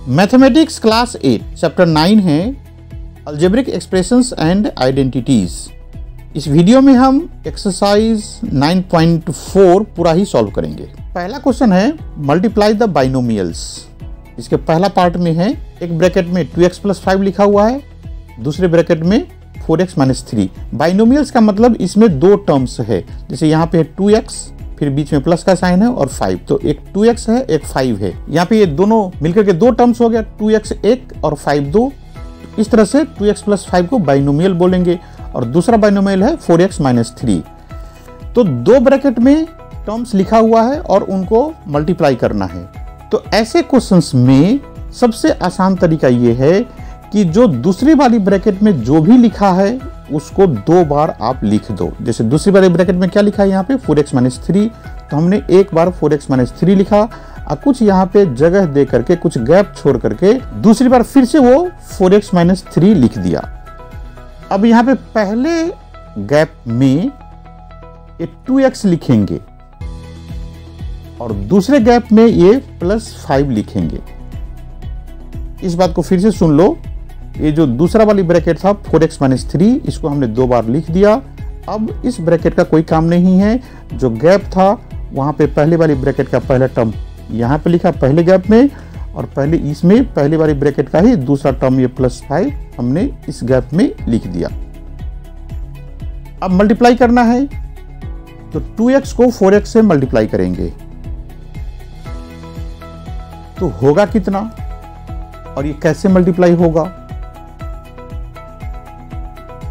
Mathematics class 8 chapter 9 है algebraic expressions and identities. इस video में हम एक्सरसाइज 9.4 पूरा ही सॉल्व करेंगे। पहला क्वेश्चन है मल्टीप्लाई द बाइनोमियल्स। इसके पहला पार्ट में है एक ब्रैकेट में 2x + 5 लिखा हुआ है, दूसरे ब्रैकेट में 4x - 3। बाइनोमियल्स का मतलब इसमें दो टर्म्स है, जैसे यहाँ पे 2x फिर बीच में प्लस का साइन है और 5, तो एक 2x है एक 5 है। यहाँ पे ये दोनों मिलकर के दो टर्म्स हो गया, 2x 1 और 5 2। इस तरह से 2x + 5 को बाइनोमियल बोलेंगे और दूसरा बाइनोमियल है 4x - 3। तो दो ब्रैकेट में टर्म्स लिखा हुआ है और उनको मल्टीप्लाई करना है। तो ऐसे क्वेश्चंस में सबसे आसान तरीका ये है कि जो दूसरी वाली ब्रैकेट में जो भी लिखा है उसको दो बार आप लिख दो। जैसे दूसरी वाली ब्रैकेट में क्या लिखा है, यहाँ पे 4x - 3, तो हमने एक बार 4x - 3 लिखा और कुछ यहाँ पे जगह दे करके कुछ गैप छोड़ करके दूसरी बार फिर से वो 4x - 3 लिख दिया। अब यहाँ पे पहले गैप में ये 2x लिखेंगे और दूसरे गैप में ये +5 लिखेंगे। इस बात को फिर से सुन लो, ये जो दूसरा वाली ब्रैकेट था 4x - 3, इसको हमने दो बार लिख दिया। अब इस ब्रैकेट का कोई काम नहीं है, जो गैप था वहां पे पहले वाली ब्रैकेट का पहला टर्म यहाँ पे लिखा पहले गैप में, और पहले इसमें पहले वाली ब्रैकेट का ही दूसरा टर्म ये +5 हमने इस गैप में लिख दिया। अब मल्टीप्लाई करना है तो 2x को 4x से मल्टीप्लाई करेंगे तो होगा कितना और ये कैसे मल्टीप्लाई होगा।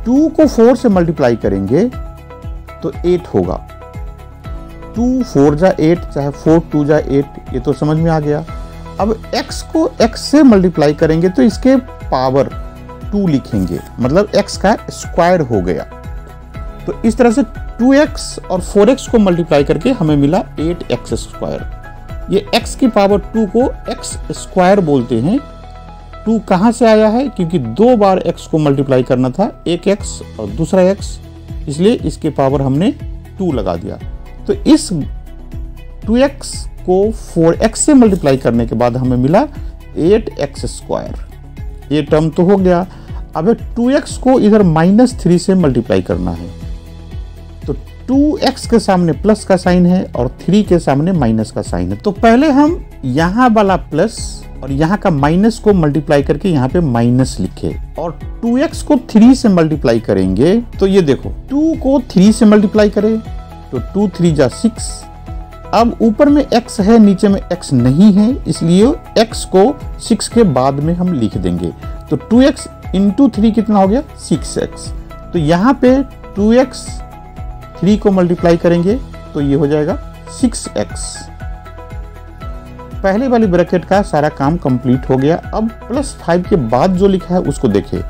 2 को 4 से मल्टीप्लाई करेंगे तो 8 होगा। 2 4 जा 8, चाहे 4 2 जा 8, ये तो समझ में आ गया। अब x को x से मल्टीप्लाई करेंगे तो इसके पावर 2 लिखेंगे, मतलब x का स्क्वायर हो गया। तो इस तरह से 2x और 4x को मल्टीप्लाई करके हमें मिला 8x²। ये x की पावर 2 को x² बोलते हैं। 2 कहाँ से आया है, क्योंकि दो बार x को मल्टीप्लाई करना था, एक x और दूसरा x, इसलिए इसके पावर हमने 2 लगा दिया। तो इस 2x को 4x से मल्टीप्लाई करने के बाद हमें मिला 8x²। ये टर्म तो हो गया। अब 2x को इधर -3 से मल्टीप्लाई करना है, तो 2x के सामने प्लस का साइन है और 3 के सामने माइनस का साइन है। तो पहले हम यहाँ वाला प्लस और यहाँ का माइनस को मल्टीप्लाई करके यहाँ पे माइनस लिखे, और 2x को 3 से मल्टीप्लाई करेंगे तो ये देखो 2 को 3 से मल्टीप्लाई करें तो 2 3 जा 6। अब ऊपर में x है, नीचे में x नहीं है, इसलिए x को 6 के बाद में हम लिख देंगे। तो 2x × 3 कितना हो गया, 6x। तो यहाँ पे 2x 3 को मल्टीप्लाई करेंगे तो ये हो जाएगा 6x। पहले वाली ब्रैकेट का सारा काम कंप्लीट हो गया। अब +5 के बाद जो लिखा है उसको देखें,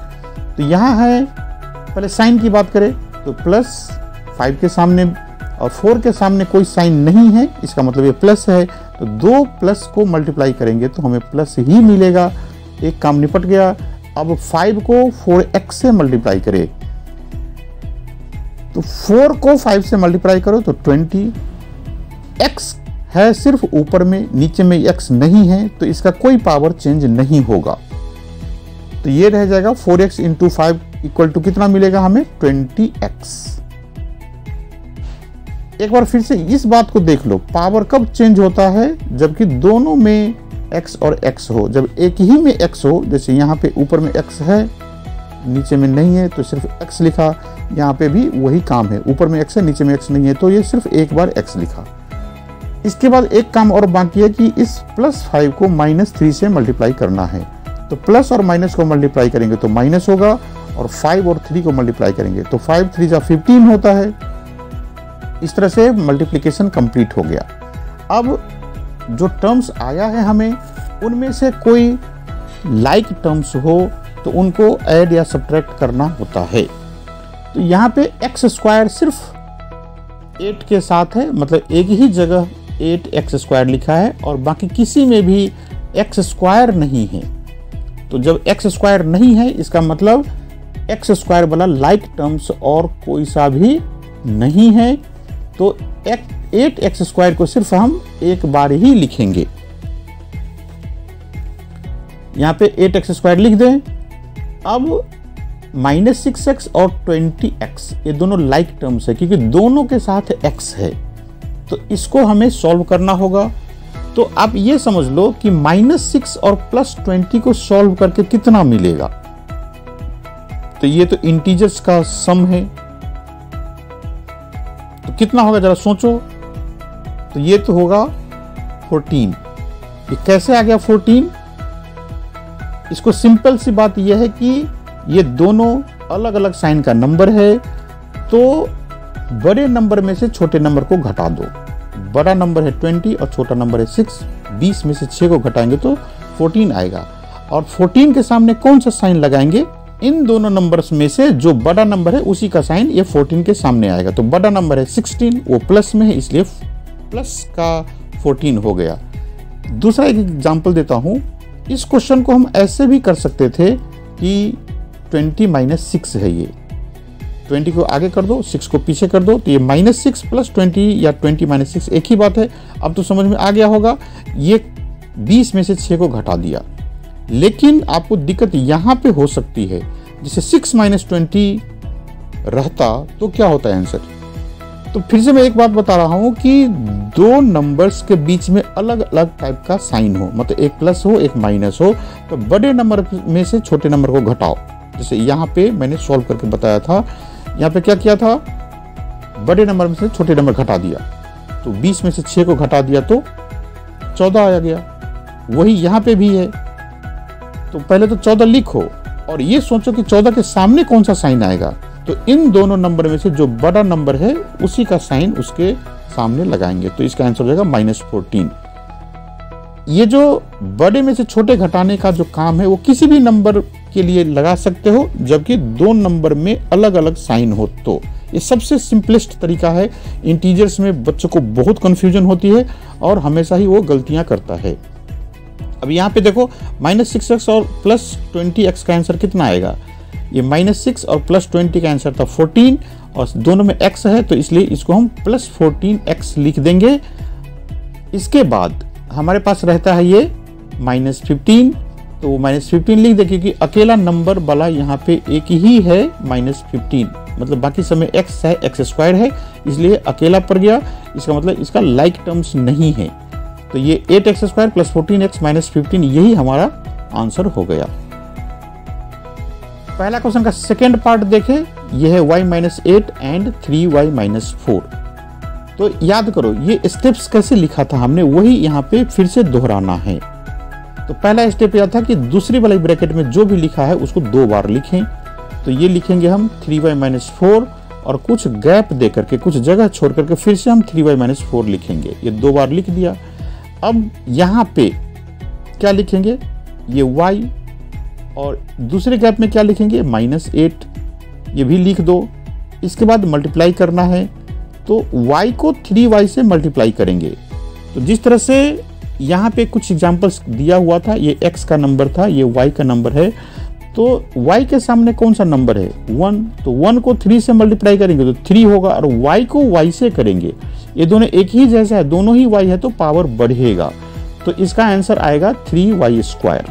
तो यहाँ है, पहले साइन की बात करें तो +5 के सामने और 4 के सामने कोई साइन नहीं है, इसका मतलब ये प्लस है। तो दो प्लस को मल्टीप्लाई करेंगे तो हमें प्लस ही मिलेगा, एक काम निपट गया। अब 5 को 4x से मल्टीप्लाई करें तो 4 को 5 से मल्टीप्लाई करो तो 20। x है सिर्फ ऊपर में, नीचे में x नहीं है, तो इसका कोई पावर चेंज नहीं होगा। तो ये रह जाएगा 4x × 5 = कितना मिलेगा हमें, 20x। एक बार फिर से इस बात को देख लो, पावर कब चेंज होता है, जबकि दोनों में x और x हो। जब एक ही में x हो, जैसे यहाँ पे ऊपर में x है नीचे में नहीं है तो सिर्फ x लिखा, यहाँ पे भी वही काम है, ऊपर में x है नीचे में x नहीं है तो ये सिर्फ एक बार x लिखा। इसके बाद एक काम और बाकी है कि इस +5 को -3 से मल्टीप्लाई करना है। तो प्लस और माइनस को मल्टीप्लाई करेंगे तो माइनस होगा, और 5 और 3 को मल्टीप्लाई करेंगे तो 5 3 जा 15 होता है। इस तरह से मल्टीप्लिकेशन कंप्लीट हो गया। अब जो टर्म्स आया है हमें, उनमें से कोई लाइक टर्म्स हो तो उनको ऐड या सब्ट्रैक्ट करना होता है। तो यहाँ पे x² सिर्फ 8 के साथ है, मतलब एक ही जगह 8x² लिखा है और बाकी किसी में भी x² नहीं है। तो जब x² नहीं है, इसका मतलब x² वाला लाइक टर्म्स और कोई सा भी नहीं है, तो 8x² को सिर्फ हम एक बार ही लिखेंगे। यहाँ पे 8x² लिख दें। अब -6x और 20x ये दोनों लाइक टर्म्स है क्योंकि दोनों के साथ x है, तो इसको हमें सॉल्व करना होगा। तो आप ये समझ लो कि -6 और +20 को सॉल्व करके कितना मिलेगा। तो ये तो इंटीजर्स का सम है, तो कितना होगा जरा सोचो। तो ये तो होगा 14। ये कैसे आ गया 14? इसको सिंपल सी बात यह है कि ये दोनों अलग अलग साइन का नंबर है, तो बड़े नंबर में से छोटे नंबर को घटा दो। बड़ा नंबर है 20 और छोटा नंबर है 6। 20 में से 6 को घटाएंगे तो 14 आएगा। और 14 के सामने कौन सा साइन लगाएंगे? इन दोनों नंबर्स में से जो बड़ा नंबर है उसी का साइन ये 14 के सामने आएगा। तो बड़ा नंबर है 16, वो प्लस में है इसलिए प्लस का 14 हो गया। दूसरा एक एग्जांपल देता हूं। इस क्वेश्चन को हम ऐसे भी कर सकते थे कि 20 - 6 है, ये 20 को आगे कर दो, 6 को पीछे कर दो, तो ये -6 + 20 या 20 - 6 एक ही बात है। अब तो समझ में आ गया होगा। ये 20 में से 6 को घटा दिया, लेकिन आपको दिक्कत यहाँ पे हो सकती है। जैसे 6 - 20 रहता तो क्या होता है आंसर? तो फिर से मैं एक बात बता रहा हूँ कि दो नंबर्स के बीच में अलग अलग टाइप का साइन हो, मतलब एक प्लस हो एक माइनस हो, तो बड़े नंबर में से छोटे नंबर को घटाओ। जैसे यहाँ पे मैंने सॉल्व करके बताया था। यहाँ पे क्या किया था? बड़े नंबर में से छोटे नंबर घटा दिया, तो 20 में से 6 को घटा दिया तो 14 आ गया। वही यहाँ पे भी है। तो पहले तो 14 लिखो और ये सोचो कि 14 के सामने कौन सा साइन आएगा। तो इन दोनों नंबर में से जो बड़ा नंबर है उसी का साइन उसके सामने लगाएंगे, तो इसका आंसर हो जाएगा -14। ये जो बड़े में से छोटे घटाने का जो काम है वो किसी भी नंबर के लिए लगा सकते हो, जबकि दो नंबर में अलग अलग साइन हो। तो ये सबसे सिंपलेस्ट तरीका है। इंटीजर्स में बच्चों को बहुत कंफ्यूजन होती है और हमेशा ही वो गलतियां करता है। अब यहाँ पे देखो -6x और +20x का आंसर कितना आएगा? ये -6 और +20 का आंसर था 14 और दोनों में x है, तो इसलिए इसको हम +14x लिख देंगे। इसके बाद हमारे पास रहता है ये -15, तो -15 लिख दे क्योंकि अकेला नंबर वाला यहाँ पे एक ही है -15, मतलब बाकी समय x है, x² है, इसलिए अकेला पड़ गया। इसका मतलब इसका लाइक टर्म्स नहीं है। तो ये 8x² + 14x - 15 यही हमारा आंसर हो गया। पहला क्वेश्चन का सेकेंड पार्ट देखें। यह है y - 8 एंड 3y - 4। तो याद करो ये स्टेप्स कैसे लिखा था हमने, वही यहाँ पे फिर से दोहराना है। तो पहला स्टेप यह था कि दूसरी वाली ब्रैकेट में जो भी लिखा है उसको 2 बार लिखें। तो ये लिखेंगे हम 3y - 4 और कुछ गैप दे करके, कुछ जगह छोड़ करके फिर से हम 3y - 4 लिखेंगे। ये 2 बार लिख दिया। अब यहाँ पे क्या लिखेंगे? ये y, और दूसरे गैप में क्या लिखेंगे? -8, ये भी लिख दो। इसके बाद मल्टीप्लाई करना है, तो y को 3y से मल्टीप्लाई करेंगे। तो जिस तरह से यहाँ पे कुछ एग्जांपल्स दिया हुआ था, ये x का नंबर था, ये y का नंबर है, तो y के सामने कौन सा नंबर है? 1, तो 1 को 3 से मल्टीप्लाई करेंगे तो 3 होगा, और y को y से करेंगे, ये दोनों एक ही जैसा है, दोनों ही y है तो पावर बढ़ेगा, तो इसका आंसर आएगा 3y²।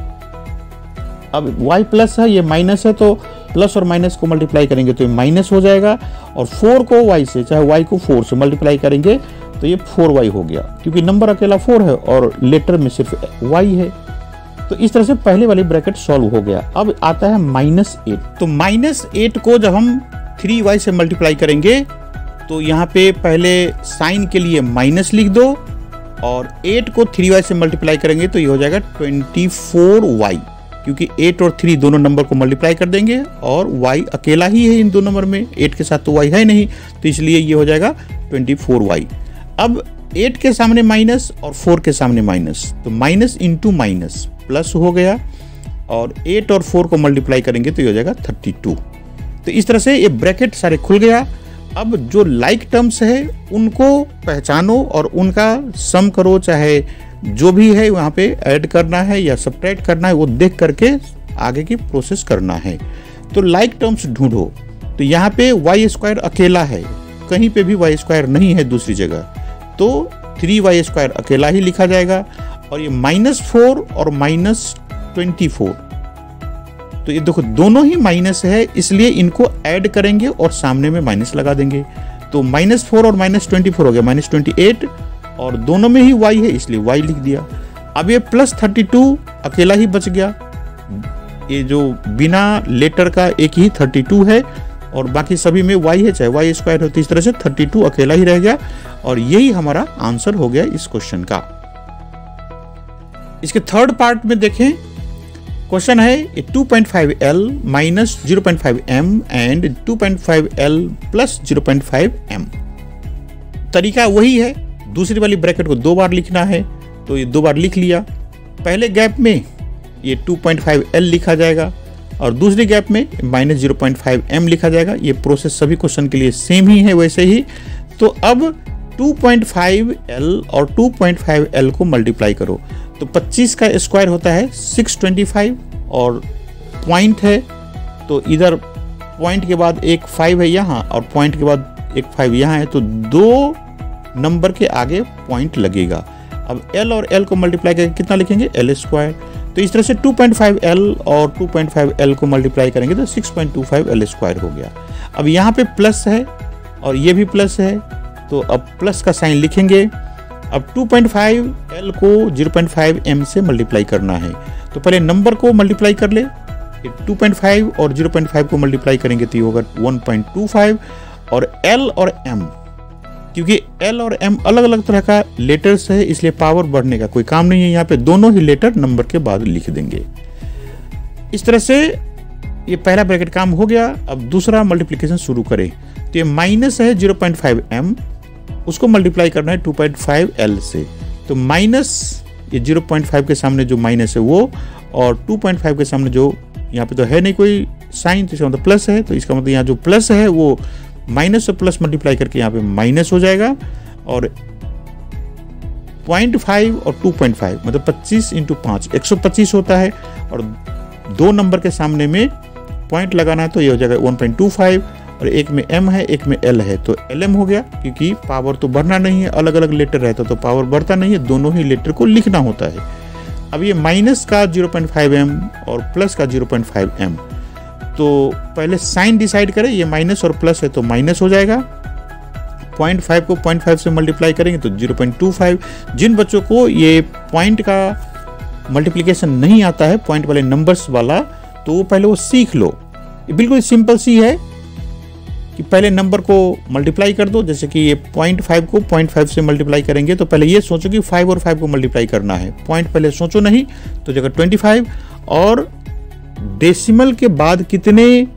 अब y प्लस है, ये माइनस है, तो प्लस और माइनस को मल्टीप्लाई करेंगे तो ये माइनस हो जाएगा, और 4 को y से, चाहे y को 4 से मल्टीप्लाई करेंगे तो ये 4y हो गया, क्योंकि नंबर अकेला 4 है और लेटर में सिर्फ y है। तो इस तरह से पहले वाली ब्रैकेट सॉल्व हो गया। अब आता है -8। तो -8 को जब हम 3y से मल्टीप्लाई करेंगे तो यहाँ पे पहले साइन के लिए माइनस लिख दो, और 8 को 3y से मल्टीप्लाई करेंगे तो ये हो जाएगा 24y, क्योंकि 8 और 3 दोनों नंबर को मल्टीप्लाई कर देंगे और y अकेला ही है इन दो नंबर में, 8 के साथ तो y है नहीं, तो इसलिए ये हो जाएगा 24y। अब 8 के सामने माइनस और 4 के सामने माइनस, तो माइनस इंटू माइनस प्लस हो गया, और 8 और 4 को मल्टीप्लाई करेंगे तो ये हो जाएगा 32। तो इस तरह से ये ब्रैकेट सारे खुल गया। अब जो लाइक टर्म्स है उनको पहचानो और उनका सम करो, चाहे जो भी है वहाँ पे ऐड करना है या सब्ट्रैक्ट करना है, वो देख करके आगे की प्रोसेस करना है। तो लाइक टर्म्स ढूंढो। तो यहाँ पे y² अकेला है, कहीं पे भी y² नहीं है दूसरी जगह, तो 3y² अकेला ही लिखा जाएगा, और ये -4 और 24। तो ये देखो दोनों ही माइनस है, इसलिए इनको ऐड करेंगे और सामने में माइनस लगा देंगे। तो -4 और -24 हो गया -28, और दोनों में ही y है इसलिए y लिख दिया। अब ये +32 अकेला ही बच गया, ये जो बिना लेटर का एक ही 32 है और बाकी सभी में y है, चाहे y स्क्वायर हो। तो इस तरह से 32 अकेला ही रह गया और यही हमारा आंसर हो गया इस क्वेश्चन का। इसके थर्ड पार्ट में देखें, क्वेश्चन है 2.5L minus 0.5M and 2.5L plus 0.5M। तरीका वही है, दूसरी वाली ब्रैकेट को 2 बार लिखना है, तो ये 2 बार लिख लिया। पहले गैप में ये 2.5L लिखा जाएगा और दूसरी गैप में -0.5M लिखा जाएगा। ये प्रोसेस सभी क्वेश्चन के लिए सेम ही है वैसे ही। तो अब 2.5L और 2.5L को मल्टीप्लाई करो, तो 25 का स्क्वायर होता है 625 और पॉइंट है, तो इधर पॉइंट के बाद एक 5 है यहाँ और पॉइंट के बाद एक 5 यहाँ है, तो 2 नंबर के आगे पॉइंट लगेगा। अब L और L को मल्टीप्लाई करके कितना लिखेंगे, L स्क्वायर। तो इस तरह से 2.5L और 2.5L को मल्टीप्लाई करेंगे तो 6.25L स्क्वायर हो गया। अब यहाँ पे प्लस है और ये भी प्लस है, तो अब प्लस का साइन लिखेंगे। अब 2.5L को 0.5M से मल्टीप्लाई करना है, तो पहले नंबर को मल्टीप्लाई कर ले। 2.5 और 0.5 को मल्टीप्लाई करेंगे तो ये होगा 1.25। और L और M, क्योंकि L और M अलग अलग तरह का लेटर्स है इसलिए पावर बढ़ने का कोई काम नहीं है, यहाँ पे दोनों ही लेटर नंबर के बाद लिख देंगे। इस तरह से ये पहला ब्रैकेट काम हो गया। अब दूसरा मल्टीप्लिकेशन शुरू करें, तो ये माइनस है 0.5M, उसको मल्टीप्लाई करना है 2.5L से। तो माइनस ये 0.5 के सामने जो माइनस है वो, और 2.5 के सामने जो यहाँ पे तो है नहीं कोई साइन, तो इसका मतलब प्लस है, तो इसका मतलब यहाँ जो प्लस है वो माइनस और प्लस मल्टीप्लाई करके यहाँ पे माइनस हो जाएगा। और 0.5 और 2.5 मतलब 25 × 5 125 होता है, और 2 नंबर के सामने में पॉइंट लगाना है तो ये हो जाएगा 1.25, और एक में M है एक में L है तो LM हो गया, क्योंकि पावर तो बढ़ना नहीं है, अलग अलग लेटर रहता तो पावर बढ़ता नहीं है, दोनों ही लेटर को लिखना होता है। अब ये माइनस का 0.5M और प्लस का 0.5M, तो पहले साइन डिसाइड करें, ये माइनस और प्लस है तो माइनस हो जाएगा। 0.5 को 0.5 से मल्टीप्लाई करेंगे तो 0.25। जिन बच्चों को ये पॉइंट का मल्टीप्लिकेशन नहीं आता है, पॉइंट वाले नंबर्स वाला, तो वो पहले वो सीख लो। ये बिल्कुल सिंपल सी है कि पहले नंबर को मल्टीप्लाई कर दो, जैसे कि ये 0.5 को 0.5 से मल्टीप्लाई करेंगे तो पहले ये सोचो कि 5 और 5 को मल्टीप्लाई करना है, पॉइंट पहले सोचो नहीं, तो जगह 25 और डेसिमल के बाद कितने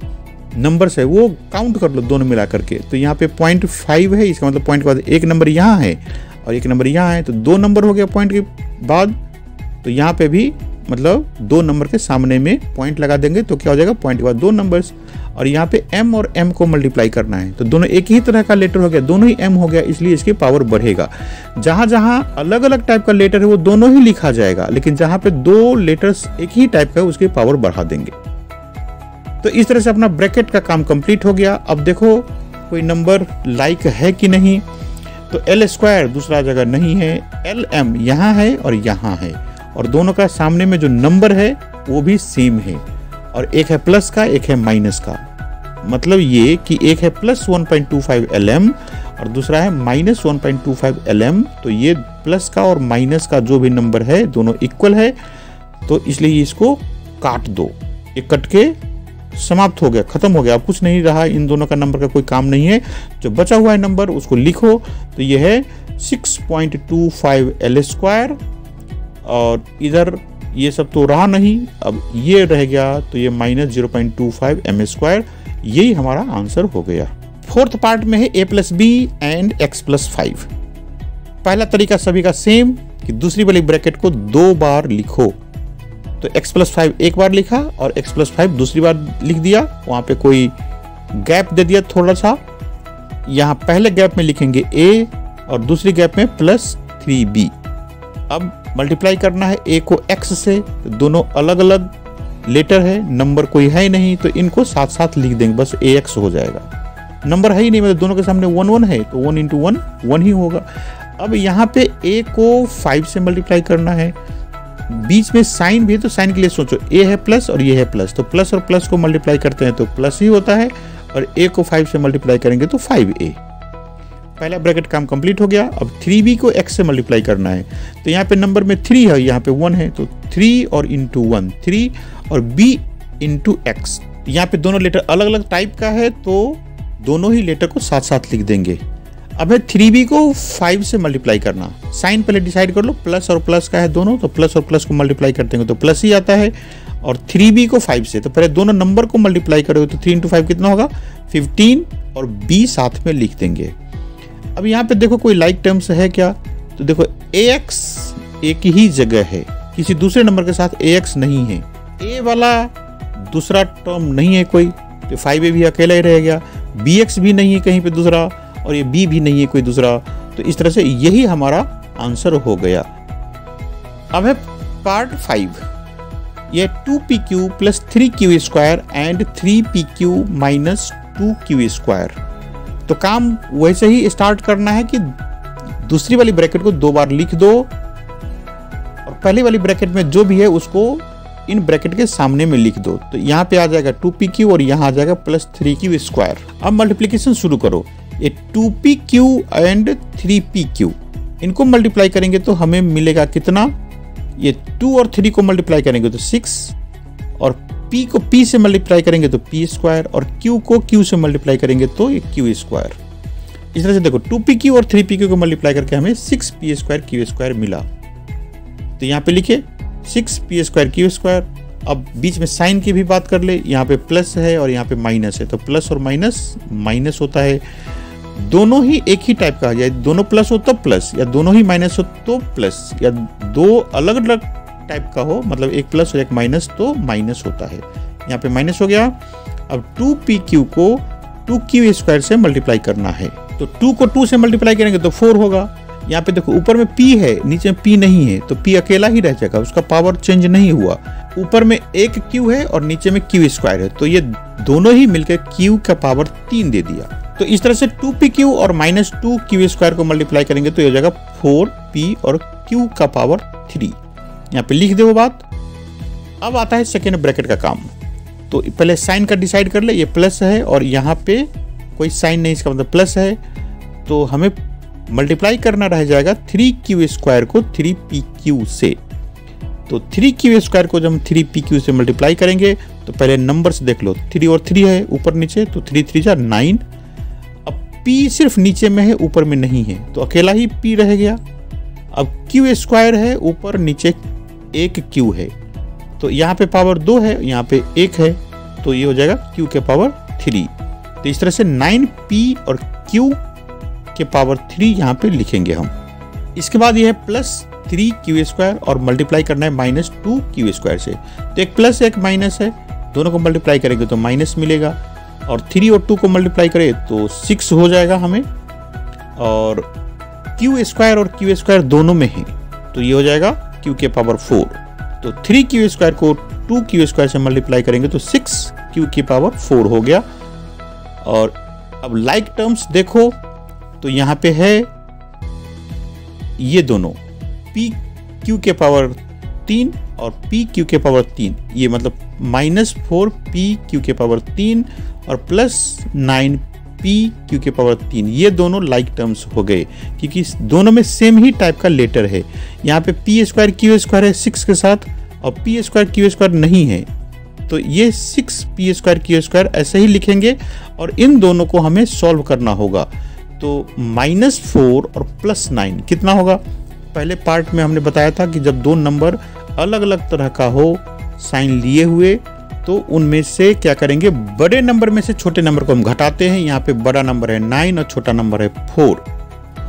नंबर्स है वो काउंट कर लो दोनों मिला करके। तो यहाँ पे 0.5 है, इसका मतलब पॉइंट के बाद एक नंबर यहाँ है और एक नंबर यहाँ है, तो 2 नंबर हो गया पॉइंट के बाद। तो यहाँ पे भी मतलब 2 नंबर के सामने में पॉइंट लगा देंगे तो क्या हो जाएगा, पॉइंट के बाद 2 नंबर्स। और यहाँ पे M और M को मल्टीप्लाई करना है, तो दोनों एक ही तरह का लेटर हो गया, दोनों ही M हो गया, इसलिए इसकी पावर बढ़ेगा। जहां जहां अलग अलग टाइप का लेटर है वो दोनों ही लिखा जाएगा, लेकिन जहां पे 2 लेटर्स एक ही टाइप का है उसकी पावर बढ़ा देंगे। तो इस तरह से अपना ब्रैकेट का काम कंप्लीट हो गया। अब देखो कोई नंबर लाइक है कि नहीं, तो L स्क्वायर दूसरा जगह नहीं है, LM यहाँ है और यहाँ है, और दोनों का सामने में जो नंबर है वो भी सेम है, और एक है प्लस का एक है माइनस का। मतलब ये कि एक है प्लस 1.25 LM और दूसरा है माइनस 1.25 LM, तो ये प्लस का और माइनस का जो भी नंबर है दोनों इक्वल है, तो इसलिए इसको काट दो। ये कट के समाप्त हो गया, खत्म हो गया, अब कुछ नहीं रहा, इन दोनों का नंबर का कोई काम नहीं है। जो बचा हुआ है नंबर उसको लिखो, तो ये है 6.25 L स्क्वायर, और इधर ये सब तो रहा नहीं, अब ये रह गया, तो ये माइनस 0.25 M स्क्वायर, यही हमारा आंसर हो गया। फोर्थ पार्ट में है a + b एंड x + 5। पहला तरीका सभी का सेम कि दूसरी वाली ब्रैकेट को 2 बार लिखो, तो x + 5 एक बार लिखा और x + 5 दूसरी बार लिख दिया, वहां पे कोई गैप दे दिया थोड़ा सा। यहाँ पहले गैप में लिखेंगे a और दूसरी गैप में +3b। अब मल्टीप्लाई करना है a को x से, तो दोनों अलग अलग लेटर है, नंबर कोई है ही नहीं, तो इनको साथ साथ लिख देंगे, बस ax हो जाएगा। नंबर है ही नहीं, मतलब दोनों के सामने 1 1 है, तो 1 × 1 1 ही होगा। अब यहाँ पे a को 5 से मल्टीप्लाई करना है, बीच में साइन भी है तो साइन के लिए सोचो, ए है प्लस और ये है प्लस, तो प्लस और प्लस को मल्टीप्लाई करते हैं तो प्लस ही होता है, और ए को 5 से मल्टीप्लाई करेंगे तो 5a। पहला ब्रैकेट काम कंप्लीट हो गया। अब 3b को x से मल्टीप्लाई करना है, तो यहाँ पे नंबर में 3 है, यहाँ पे 1 है, तो 3 और इंटू 1 3 और b इंटू x। यहाँ पे दोनों लेटर अलग अलग टाइप का है तो दोनों ही लेटर को साथ साथ लिख देंगे। अब है 3b को 5 से मल्टीप्लाई करना। साइन पहले डिसाइड कर लो, प्लस और प्लस का है दोनों, तो प्लस और प्लस को मल्टीप्लाई करते हैं तो प्लस ही आता है, और 3b को 5 से, तो पहले दोनों नंबर को मल्टीप्लाई करोगे तो 3 इंटू 5 कितना होगा 15, और b साथ में लिख देंगे। अब यहाँ पे देखो कोई लाइक टर्म्स है क्या, तो देखो ax एक ही जगह है, किसी दूसरे नंबर के साथ ax नहीं है, a वाला दूसरा टर्म नहीं है कोई, तो 5a भी अकेला ही रह गया, bx भी नहीं है कहीं पे दूसरा, और ये b भी नहीं है कोई दूसरा, तो इस तरह से यही हमारा आंसर हो गया। अब है पार्ट 5, ये 2pq plus 3q square and 3pq minus 2q square. तो काम वैसे ही स्टार्ट करना है कि दूसरी वाली ब्रैकेट को 2 बार लिख दो, और पहली वाली ब्रैकेट में जो भी है उसको इन ब्रैकेट के सामने में लिख दो। तो यहाँ पे आ जाएगा 2pq और यहाँ आ जाएगा प्लस 3q स्क्वायर। अब मल्टीप्लिकेशन शुरू करो, ये 2pq एंड 3pq इनको मल्टीप्लाई करेंगे तो हमें मिलेगा कितना, ये 2 और 3 को मल्टीप्लाई करेंगे तो 6, और p को p से मल्टीप्लाई करेंगे तो p स्क्वायर, और q को q से मल्टीप्लाई करेंगे तो ये q स्क्वायर। इस तरह से देखो 2pq और 3pq को मल्टीप्लाई करके हमें 6p स्क्वायर q स्क्वायर मिला। तो यहाँ पे लिखे 6p स्क्वायर q स्क्वायर। अब बीच में साइन की भी बात कर ले, यहाँ पे प्लस है और यहाँ पे माइनस है, तो प्लस और माइनस माइनस होता है, दोनों ही एक ही टाइप का, या दोनों प्लस हो तो प्लस, या दोनों ही माइनस हो तो प्लस, या दो अलग अलग टाइप का हो, मतलब एक प्लस और एक माइनस तो माइनस होता है। यहाँ पे माइनस हो गया। अब 2pq को 2q स्क्वायर से मल्टीप्लाई करना है, तो 2 को 2 से मल्टीप्लाई करेंगे तो 4 होगा। यहाँ पे देखो ऊपर में p है, नीचे में p नहीं है, तो p अकेला ही रह जाएगा, उसका पावर चेंज नहीं हुआ। ऊपर में एक q है और नीचे में q स्क्वायर है, तो ये दोनों ही मिलकर q का पावर 3 दे दिया। तो इस तरह से 2pq और माइनस 2q स्क्वायर को मल्टीप्लाई करेंगे तो ये हो जाएगा 4p और q का पावर 3। यहाँ पे लिख दो बात। अब आता है सेकेंड ब्रैकेट का काम। तो पहले साइन का डिसाइड कर ले, ये प्लस है और यहाँ पे कोई साइन नहीं, इसका मतलब प्लस है, तो हमें मल्टीप्लाई करना रह जाएगा 3q स्क्वायर को 3pq से। तो 3q स्क्वायर को जब हम 3pq से मल्टीप्लाई करेंगे तो पहले नंबर्स देख लो, 3 और 3 है ऊपर नीचे, तो 3 3 जा 9। अब p सिर्फ नीचे में है ऊपर में नहीं है, तो अकेला ही p रह गया। अब q स्क्वायर है, ऊपर नीचे एक q है, तो यहाँ पे पावर 2 है, यहाँ पे 1 है, तो ये हो जाएगा q के पावर 3। तो इस तरह से 9p और q के पावर 3 यहाँ पे लिखेंगे हम। इसके बाद ये है प्लस 3q स्क्वायर और मल्टीप्लाई करना है माइनस 2q स्क्वायर से। तो एक प्लस एक माइनस है, दोनों को मल्टीप्लाई करेंगे तो माइनस मिलेगा, और 3 और 2 को मल्टीप्लाई करें तो 6 हो जाएगा हमें, और q स्क्वायर और q स्क्वायर दोनों में है, तो ये हो जाएगा q के पावर 4। तो 3q स्क्वायर को 2q स्क्वायर से मल्टीप्लाई करेंगे तो 6q की पावर 4 हो गया। और अब लाइक टर्म्स देखो, तो यहाँ पे है ये दोनों p q के पावर 3 और p q के पावर 3, ये मतलब माइनस 4p q के पावर 3 और प्लस 9p q के पावर 3, ये दोनों लाइक टर्म्स हो गए क्योंकि दोनों में सेम ही टाइप का लेटर है। यहाँ पे p स्क्वायर q स्क्वायर है 6 के साथ, और p स्क्वायर q स्क्वायर नहीं है, तो ये 6p स्क्वायर q स्क्वायर ऐसे ही लिखेंगे, और इन दोनों को हमें सॉल्व करना होगा। तो -4 और +9 कितना होगा, पहले पार्ट में हमने बताया था कि जब दो नंबर अलग अलग तरह का हो साइन लिए हुए, तो उनमें से क्या करेंगे, बड़े नंबर में से छोटे नंबर को हम घटाते हैं। यहाँ पे बड़ा नंबर है 9 और छोटा नंबर है 4,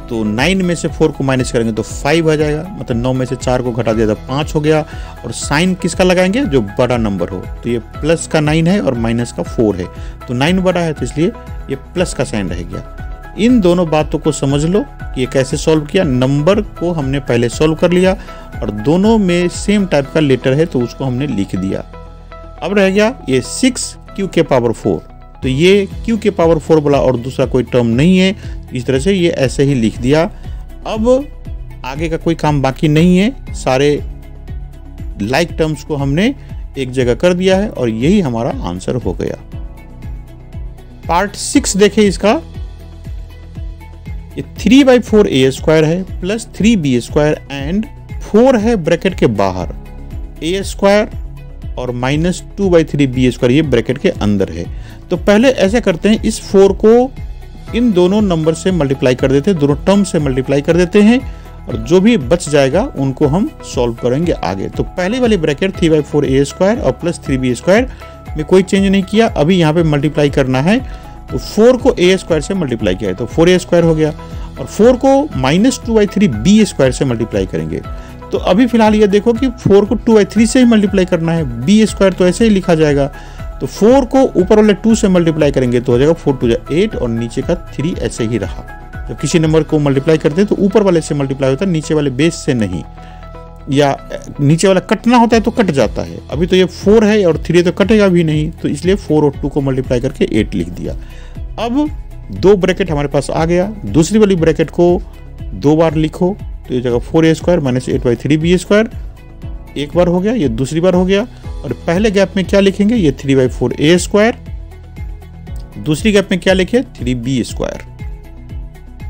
तो 9 में से 4 को माइनस करेंगे तो 5 आ जाएगा, मतलब 9 में से 4 को घटा दिया तो 5 हो गया। और साइन किसका लगाएंगे, जो बड़ा नंबर हो, तो ये प्लस का 9 है और माइनस का 4 है, तो 9 बड़ा है तो इसलिए ये प्लस का साइन रह गया। इन दोनों बातों को समझ लो कि ये कैसे सॉल्व किया। नंबर को हमने पहले सॉल्व कर लिया और दोनों में सेम टाइप का लेटर है तो उसको हमने लिख दिया। अब रह गया ये 6q के पावर 4, तो ये q के पावर 4 बोला और दूसरा कोई टर्म नहीं है, इस तरह से ये ऐसे ही लिख दिया। अब आगे का कोई काम बाकी नहीं है, सारे लाइक टर्म्स को हमने एक जगह कर दिया है और यही हमारा आंसर हो गया। पार्ट 6 देखें इसका। ये 3/4 a स्क्वायर है प्लस 3b स्क्वायर एंड 4 है ब्रैकेट के बाहर a स्क्वायर और माइनस 2/3 b स्क्वायर ये ब्रैकेट के अंदर है। तो पहले ऐसा करते हैं, इस 4 को इन दोनों नंबर से मल्टीप्लाई कर देते हैं, दोनों टर्म से मल्टीप्लाई कर देते हैं और जो भी बच जाएगा उनको हम सॉल्व करेंगे आगे। तो पहले वाली ब्रैकेट 3/4 a स्क्वायर और प्लस 3b स्क्वायर में कोई चेंज नहीं किया। अभी यहाँ पे मल्टीप्लाई करना है तो 4 को a स्क्वायर से मल्टीप्लाई किया है तो 4a स्क्वायर हो गया और 4 को माइनस 2/3 b स्क्वायर से मल्टीप्लाई करेंगे। तो अभी फिलहाल ये देखो कि 4 को 2/3 से ही मल्टीप्लाई करना है, b स्क्वायर तो ऐसे ही लिखा जाएगा। तो 4 को ऊपर वाले 2 से मल्टीप्लाई करेंगे तो हो जाएगा 4 2 8 और नीचे का 3 ऐसे ही रहा। जब किसी नंबर को मल्टीप्लाई करते हैं तो ऊपर वाले से मल्टीप्लाई होता है, नीचे वाले बेस से नहीं, या नीचे वाला कटना होता है तो कट जाता है। अभी तो ये 4 है और 3 तो कटेगा भी नहीं, तो इसलिए 4 और 2 को मल्टीप्लाई करके 8 लिख दिया। अब 2 ब्रैकेट हमारे पास आ गया। दूसरी वाली ब्रैकेट को 2 बार लिखो तो ये जगह 4a square minus 8/3b square एक बार हो गया, ये दूसरी बार हो गया। और पहले गैप में क्या लिखेंगे, ये 3/4a स्क्वायर, दूसरी गैप में क्या लिखे 3b स्क्वायर।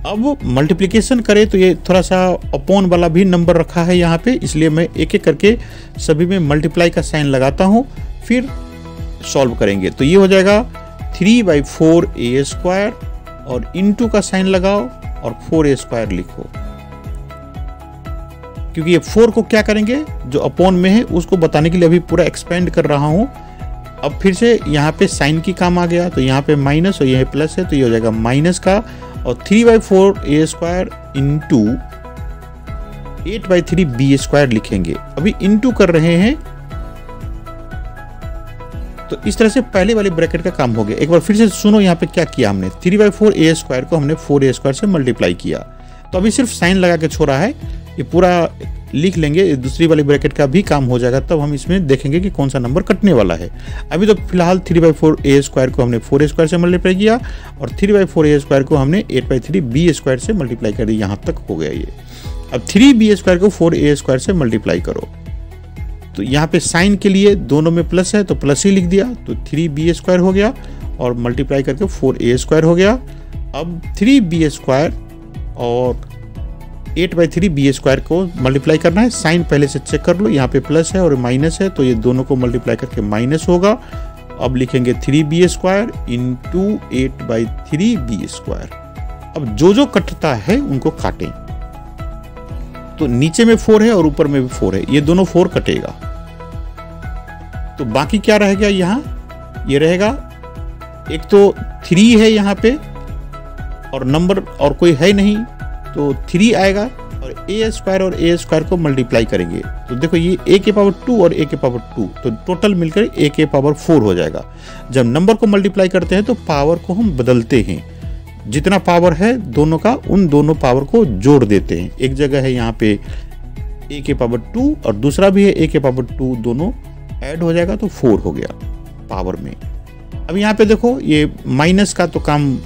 अब मल्टीप्लिकेशन करें तो ये थोड़ा सा अपॉन वाला भी नंबर रखा है यहाँ पे, इसलिए मैं एक एक करके सभी में मल्टीप्लाई का साइन लगाता हूँ, फिर सॉल्व करेंगे। तो ये हो जाएगा 3/4a स्क्वायर और इनटू का साइन लगाओ और 4a स्क्वायर लिखो, क्योंकि ये 4 को क्या करेंगे जो अपॉन में है उसको बताने के लिए अभी पूरा एक्सपेंड कर रहा हूँ। अब फिर से यहाँ पे साइन की काम आ गया, तो यहाँ पे माइनस और यहाँ प्लस है तो ये हो जाएगा माइनस का, और 3/4a square into 8/3b square लिखेंगे। अभी इंटू कर रहे हैं तो इस तरह से पहले वाली ब्रैकेट का काम हो गया। एक बार फिर से सुनो यहाँ पे क्या किया हमने, 3/4a स्क्वायर को हमने 4a स्क्वायर से मल्टीप्लाई किया। तो अभी सिर्फ साइन लगा के छोड़ा है, ये पूरा लिख लेंगे, दूसरी वाली ब्रैकेट का भी काम हो जाएगा, तब हम इसमें देखेंगे कि कौन सा नंबर कटने वाला है। अभी तो फिलहाल 3/4a स्क्वायर को हमने 4a स्क्वायर से मल्टीप्लाई किया और 3/4a स्क्वायर को हमने 8/3b स्क्वायर से मल्टीप्लाई कर दिया। यहाँ तक हो गया ये। अब 3b स्क्वायर को 4a स्क्वायर से मल्टीप्लाई करो, तो यहाँ पे साइन के लिए दोनों में प्लस है तो प्लस ही लिख दिया, तो 3b स्क्वायर हो गया और मल्टीप्लाई करके 4a स्क्वायर हो गया। अब 3b स्क्वायर और 8/3b स्क्वायर को मल्टीप्लाई करना है, साइन पहले से चेक कर लो, यहाँ पे प्लस है और माइनस है तो ये दोनों को मल्टीप्लाई करके माइनस होगा। अब लिखेंगे 3b square into 8/3b square. अब जो जो कटता है उनको काटें, तो नीचे में 4 है और ऊपर में भी 4 है, ये दोनों 4 कटेगा। तो बाकी क्या रह गया, यहाँ ये रहेगा, एक तो 3 है यहाँ पे और नंबर और कोई है नहीं तो 3 आएगा और a स्क्वायर और a स्क्वायर को मल्टीप्लाई करेंगे तो देखो ये a के पावर 2 और a के पावर 2 तो टोटल मिलकर a के पावर 4 हो जाएगा। जब नंबर को मल्टीप्लाई करते हैं तो पावर को हम बदलते हैं, जितना पावर है दोनों का उन दोनों पावर को जोड़ देते हैं। एक जगह है यहाँ पे a के पावर 2 और दूसरा भी है a के पावर 2, दोनों ऐड हो जाएगा तो 4 हो गया पावर में। अब यहाँ पे देखो ये माइनस का तो काम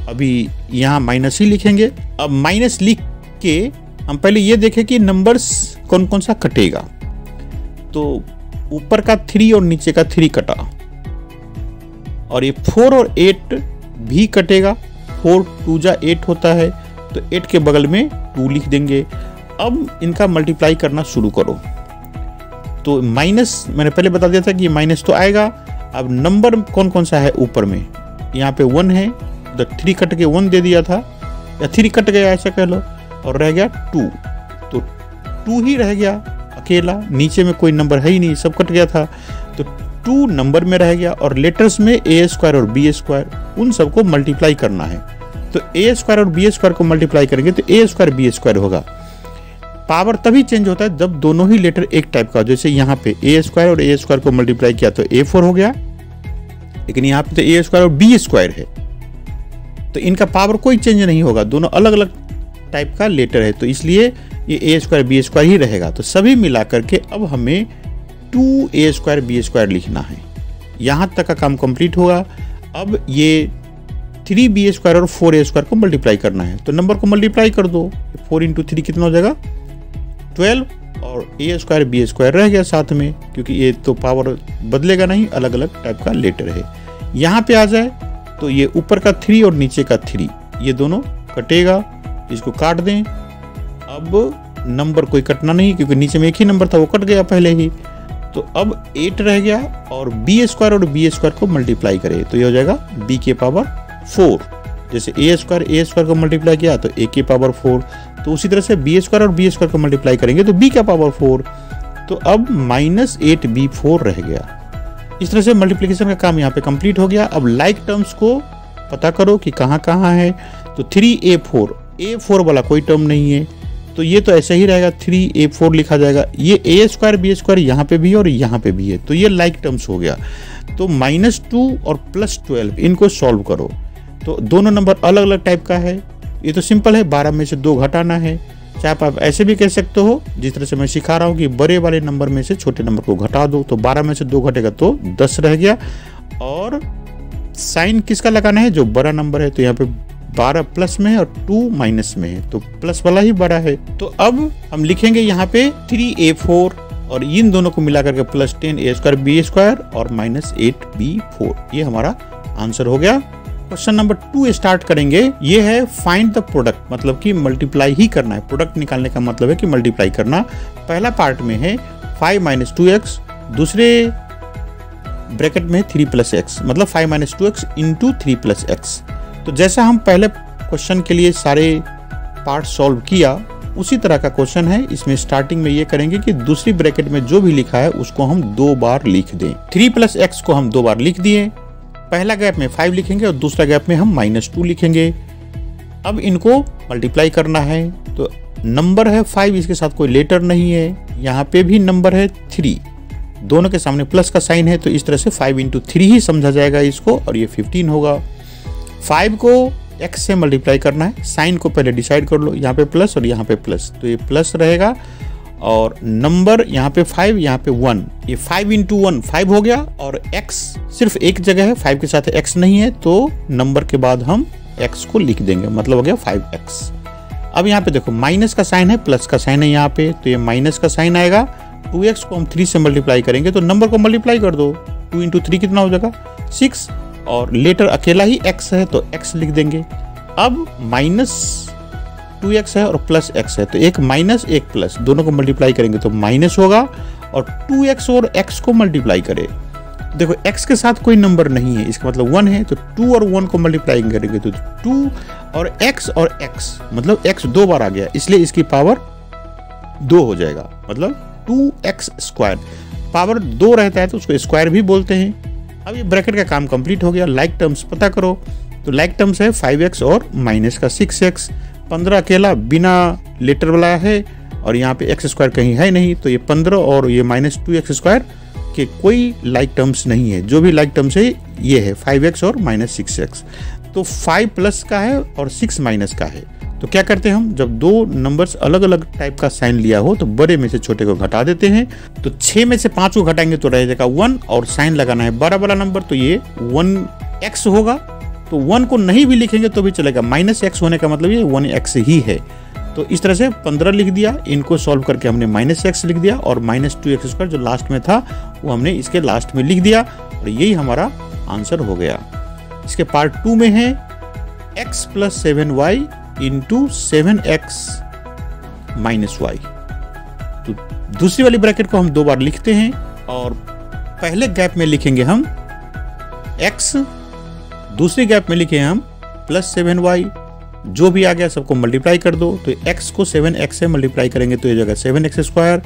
अभी यहाँ माइनस ही लिखेंगे। अब माइनस लिख के हम पहले ये देखें कि नंबर्स कौन कौन सा कटेगा। तो ऊपर का 3 और नीचे का 3 कटा और ये 4 और 8 भी कटेगा, 4 2 जा 8 होता है तो 8 के बगल में 2 लिख देंगे। अब इनका मल्टीप्लाई करना शुरू करो, तो माइनस मैंने पहले बता दिया था कि माइनस तो आएगा। अब नंबर कौन कौन सा है ऊपर में, यहाँ पे 1 है तो 3 कट के 1 दे दिया था, या 3 कट गया ऐसा कह लो, और रह गया 2 तो 2 ही रह गया अकेला, नीचे में कोई नंबर है ही नहीं, सब कट गया था तो 2 नंबर में रह गया। और लेटर्स में a स्क्वायर और b स्क्वायर उन सबको मल्टीप्लाई करना है, तो a स्क्वायर और b स्क्वायर को मल्टीप्लाई करेंगे तो a स्क्वायर b स्क्वायर होगा। पावर तभी चेंज होता है जब दोनों ही लेटर एक टाइप का, जैसे यहाँ पे a स्क्वायर और a स्क्वायर को मल्टीप्लाई किया तो a4 हो गया, लेकिन यहाँ पे तो a स्क्वायर और b स्क्वायर है तो इनका पावर कोई चेंज नहीं होगा, दोनों अलग अलग टाइप का लेटर है तो इसलिए ये a स्क्वायर b स्क्वायर ही रहेगा। तो सभी मिलाकर के अब हमें 2a स्क्वायर b स्क्वायर लिखना है, यहाँ तक का काम कंप्लीट होगा। अब ये 3b स्क्वायर और 4a स्क्वायर को मल्टीप्लाई करना है, तो नंबर को मल्टीप्लाई कर दो, 4 × 3 कितना हो जाएगा 12, और ए स्क्वायर बी स्क्वायर रह गया साथ में, क्योंकि ये तो पावर बदलेगा नहीं, अलग अलग टाइप का लेटर है। यहाँ पे आ जाए तो ये ऊपर का 3 और नीचे का 3 ये दोनों कटेगा, इसको काट दें। अब नंबर कोई कटना नहीं, क्योंकि नीचे में एक ही नंबर था, वो कट गया पहले ही। तो अब 8 रह गया और बी स्क्वायर और बी स्क्वायर को मल्टीप्लाई करें तो ये हो जाएगा बी के पावर 4। जैसे ए स्क्वायर को मल्टीप्लाई किया तो ए के पावर 4, तो उसी तरह से बी स्क्वायर और बी स्क्वायर को मल्टीप्लाई करेंगे तो बी का पावर 4। तो अब -8b4 रह गया। इस तरह से मल्टीप्लिकेशन का काम यहाँ पे कंप्लीट हो गया। अब लाइक टर्म्स को पता करो कि कहाँ कहाँ है। तो 3a4, a4 वाला कोई टर्म नहीं है, तो ये तो ऐसे ही रहेगा, 3a4 लिखा जाएगा। ये ए स्क्वायर बी स्क्वायर यहाँ पे भी और यहाँ पे भी है, तो ये लाइक टर्म्स हो गया। तो -2 और +12 इनको सॉल्व करो। तो दोनों नंबर अलग अलग टाइप का है। ये तो सिंपल है, 12 में से 2 घटाना है। चाहे आप ऐसे भी कह सकते हो, जिस तरह से मैं सिखा रहा हूँ कि बड़े वाले नंबर में से छोटे नंबर को घटा दो। तो 12 में से 2 घटेगा तो 10 रह गया। और साइन किसका लगाना है, जो बड़ा नंबर है। तो यहाँ पे 12 प्लस में है और 2 माइनस में है, तो प्लस वाला ही बड़ा है। तो अब हम लिखेंगे यहाँ पे 3a4 और इन दोनों को मिला करके +10a स्क्वायर बी स्क्वायर और -8b4, ये हमारा आंसर हो गया। क्वेश्चन नंबर 2 स्टार्ट करेंगे। ये है फाइंड द प्रोडक्ट, मतलब कि मल्टीप्लाई ही करना है। प्रोडक्ट निकालने का मतलब है कि मल्टीप्लाई करना। पहला पार्ट में है 5 - 2x, दूसरे ब्रैकेट में 3 + x, मतलब 5 - 2x इंटू 3 + x। तो जैसा हम पहले क्वेश्चन के लिए सारे पार्ट सॉल्व किया, उसी तरह का क्वेश्चन है। इसमें स्टार्टिंग में ये करेंगे कि दूसरी ब्रैकेट में जो भी लिखा है उसको हम 2 बार लिख दें। 3 + x को हम 2 बार लिख दिए। पहला गैप में 5 लिखेंगे और दूसरा गैप में हम -2 लिखेंगे। अब इनको मल्टीप्लाई करना है। तो नंबर है 5, इसके साथ कोई लेटर नहीं है। यहाँ पे भी नंबर है 3, दोनों के सामने प्लस का साइन है, तो इस तरह से 5 × 3 ही समझा जाएगा इसको, और ये 15 होगा। 5 को x से मल्टीप्लाई करना है। साइन को पहले डिसाइड कर लो, यहाँ पे प्लस और यहाँ पे प्लस, तो ये प्लस रहेगा। और नंबर यहाँ पे 5, यहाँ पे 1, ये 5 × 1 5 हो गया। और x सिर्फ एक जगह है, 5 के साथ x नहीं है, तो नंबर के बाद हम x को लिख देंगे, मतलब हो गया 5x। अब यहाँ पे देखो माइनस का साइन है, प्लस का साइन है यहाँ पे, तो ये माइनस का साइन आएगा। 2x को हम 3 से मल्टीप्लाई करेंगे तो नंबर को मल्टीप्लाई कर दो। 2 × 3 कितना हो जाएगा 6, और लेटर अकेला ही x है तो x लिख देंगे। अब -2x है और +x है, तो एक माइनस एक प्लस, दोनों को मल्टीप्लाई करेंगे तो माइनस होगा। और 2x और x को मल्टीप्लाई करें, देखो x के साथ कोई नंबर नहीं है, इसका मतलब 1 है, तो 2 और 1 को मल्टीप्लाई करेंगे तो 2 और x मतलब x 2 बार आ गया, इसलिए इसकी पावर 2 हो जाएगा, मतलब 2x²। पावर 2 रहता है तो उसको स्क्वायर भी बोलते हैं। अब ये ब्रैकेट का काम कंप्लीट हो गया। लाइक टर्म्स पता करो, तो लाइक टर्म्स है 5x और माइनस का 6x। 15 अकेला बिना लेटर वाला है और यहाँ पे x² कहीं है नहीं, तो ये 15 और ये -2x² के कोई लाइक टर्म्स नहीं है। जो भी लाइक टर्म्स है ये है 5x और -6x। तो 5 प्लस का है और 6 माइनस का है। तो क्या करते हैं हम, जब 2 नंबर्स अलग अलग टाइप का साइन लिया हो तो बड़े में से छोटे को घटा देते हैं। तो 6 में से 5 को घटाएंगे तो रह जाएगा 1, और साइन लगाना है बड़ा वाला नंबर, तो ये 1x होगा। तो 1 को नहीं भी लिखेंगे तो भी चलेगा, -x होने का मतलब ये 1x ही है। तो इस तरह से 15 लिख दिया। इनको सॉल्व करके हमने -x लिख दिया, और -2x² जो लास्ट में था वो हमने इसके लास्ट में लिख दिया, और यही हमारा आंसर हो गया। इसके पार्ट 2 में है x + 7y × 7x - y। तो दूसरी वाली ब्रैकेट को हम 2 बार लिखते हैं, और पहले गैप में लिखेंगे हम x, दूसरे गैप में लिखे हम +7y। जो भी आ गया सबको मल्टीप्लाई कर दो। तो x को 7x से मल्टीप्लाई करेंगे तो ये जगह 7x²,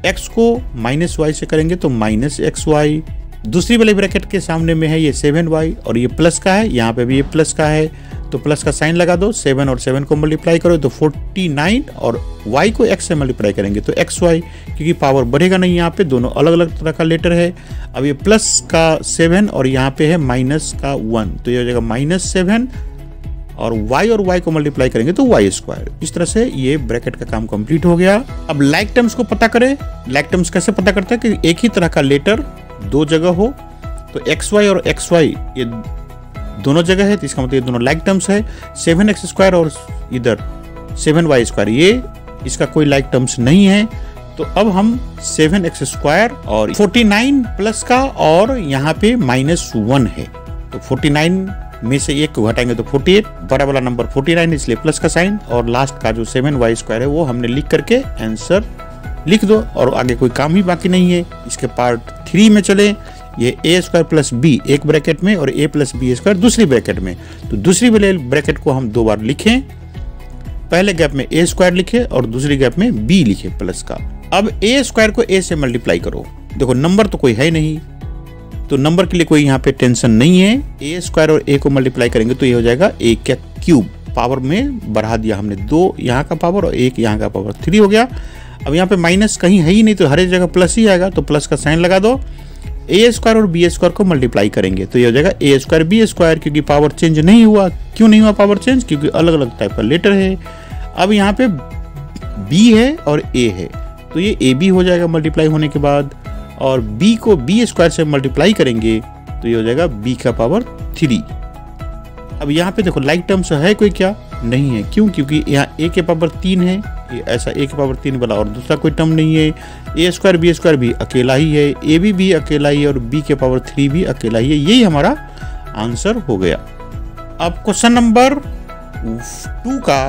x को -y से करेंगे तो -xy। दूसरी वाली ब्रैकेट के सामने में है ये 7y, और ये प्लस का है, यहाँ पे भी ये प्लस का है, तो प्लस का साइन लगा दो। 7 और 7 को मल्टीप्लाई करो तो 49, और y को x से मल्टीप्लाई करेंगे तो xy, क्योंकि पावर बढ़ेगा नहीं, यहाँ पे दोनों अलग अलग तरह का लेटर है। अब ये प्लस का 7 और यहाँ पे है माइनस का 1, तो ये हो जाएगा -7, और y को मल्टीप्लाई करेंगे तो y²। इस तरह से ये ब्रैकेट का काम कंप्लीट हो गया। अब लाइक टर्म्स को पता करें। लाइक टर्म्स कैसे पता करते हैं कि एक ही तरह का लेटर 2 जगह हो, तो xy और xy ये दोनों जगह है, तो इसका मतलब ये दोनों लाइक टर्म्स है। 7x² और इधर 7y², ये इसका कोई लाइक टर्म्स नहीं है, तो अब हम 7x² और 49 प्लस का और यहाँ पे -1 है, तो 49 में से एक को घटाएंगे तो 48, बड़ा वाला नंबर 49 इसलिए प्लस का साइन, और लास्ट का जो 7y² है वो हमने लिख करके आंसर लिख दो, और आगे कोई काम ही बाकी नहीं है। इसके पार्ट 3 में चले, ये a² + b एक ब्रैकेट में और a + b² दूसरी ब्रैकेट में, तो दूसरी वाले ब्रैकेट को हम 2 बार लिखें, पहले गैप में a² लिखे और दूसरी गैप में b लिखे प्लस का। अब a² को a से मल्टीप्लाई करो, देखो नंबर तो कोई है नहीं, तो नंबर के लिए कोई यहाँ पे टेंशन नहीं है, a² और a को मल्टीप्लाई करेंगे तो ये हो जाएगा a का क्यूब, पावर में बढ़ा दिया हमने 2 यहाँ का पावर और 1 यहाँ का पावर 3 हो गया। अब यहाँ पे माइनस कहीं है ही नहीं, तो हर एक जगह प्लस ही आएगा, तो प्लस का साइन लगा दो। a² और b² को मल्टीप्लाई करेंगे तो ये हो जाएगा a² b², क्योंकि पावर चेंज नहीं हुआ। क्यों नहीं हुआ पावर चेंज? क्योंकि अलग अलग टाइप का लेटर है। अब यहाँ पे b है और a है, तो ये ab हो जाएगा मल्टीप्लाई होने के बाद, और b को b² से मल्टीप्लाई करेंगे तो ये हो जाएगा b का पावर 3। अब यहाँ पे देखो लाइक टर्म्स है कोई क्या? नहीं है। क्यों? क्योंकि यहाँ a के पावर 3 है, ऐसा a के पावर 3 वाला और दूसरा कोई टर्म नहीं है। a² b² भी अकेला ही है, ab भी अकेला ही है और b के पावर 3 भी अकेला ही है। यही हमारा आंसर हो गया। अब क्वेश्चन नंबर 2 का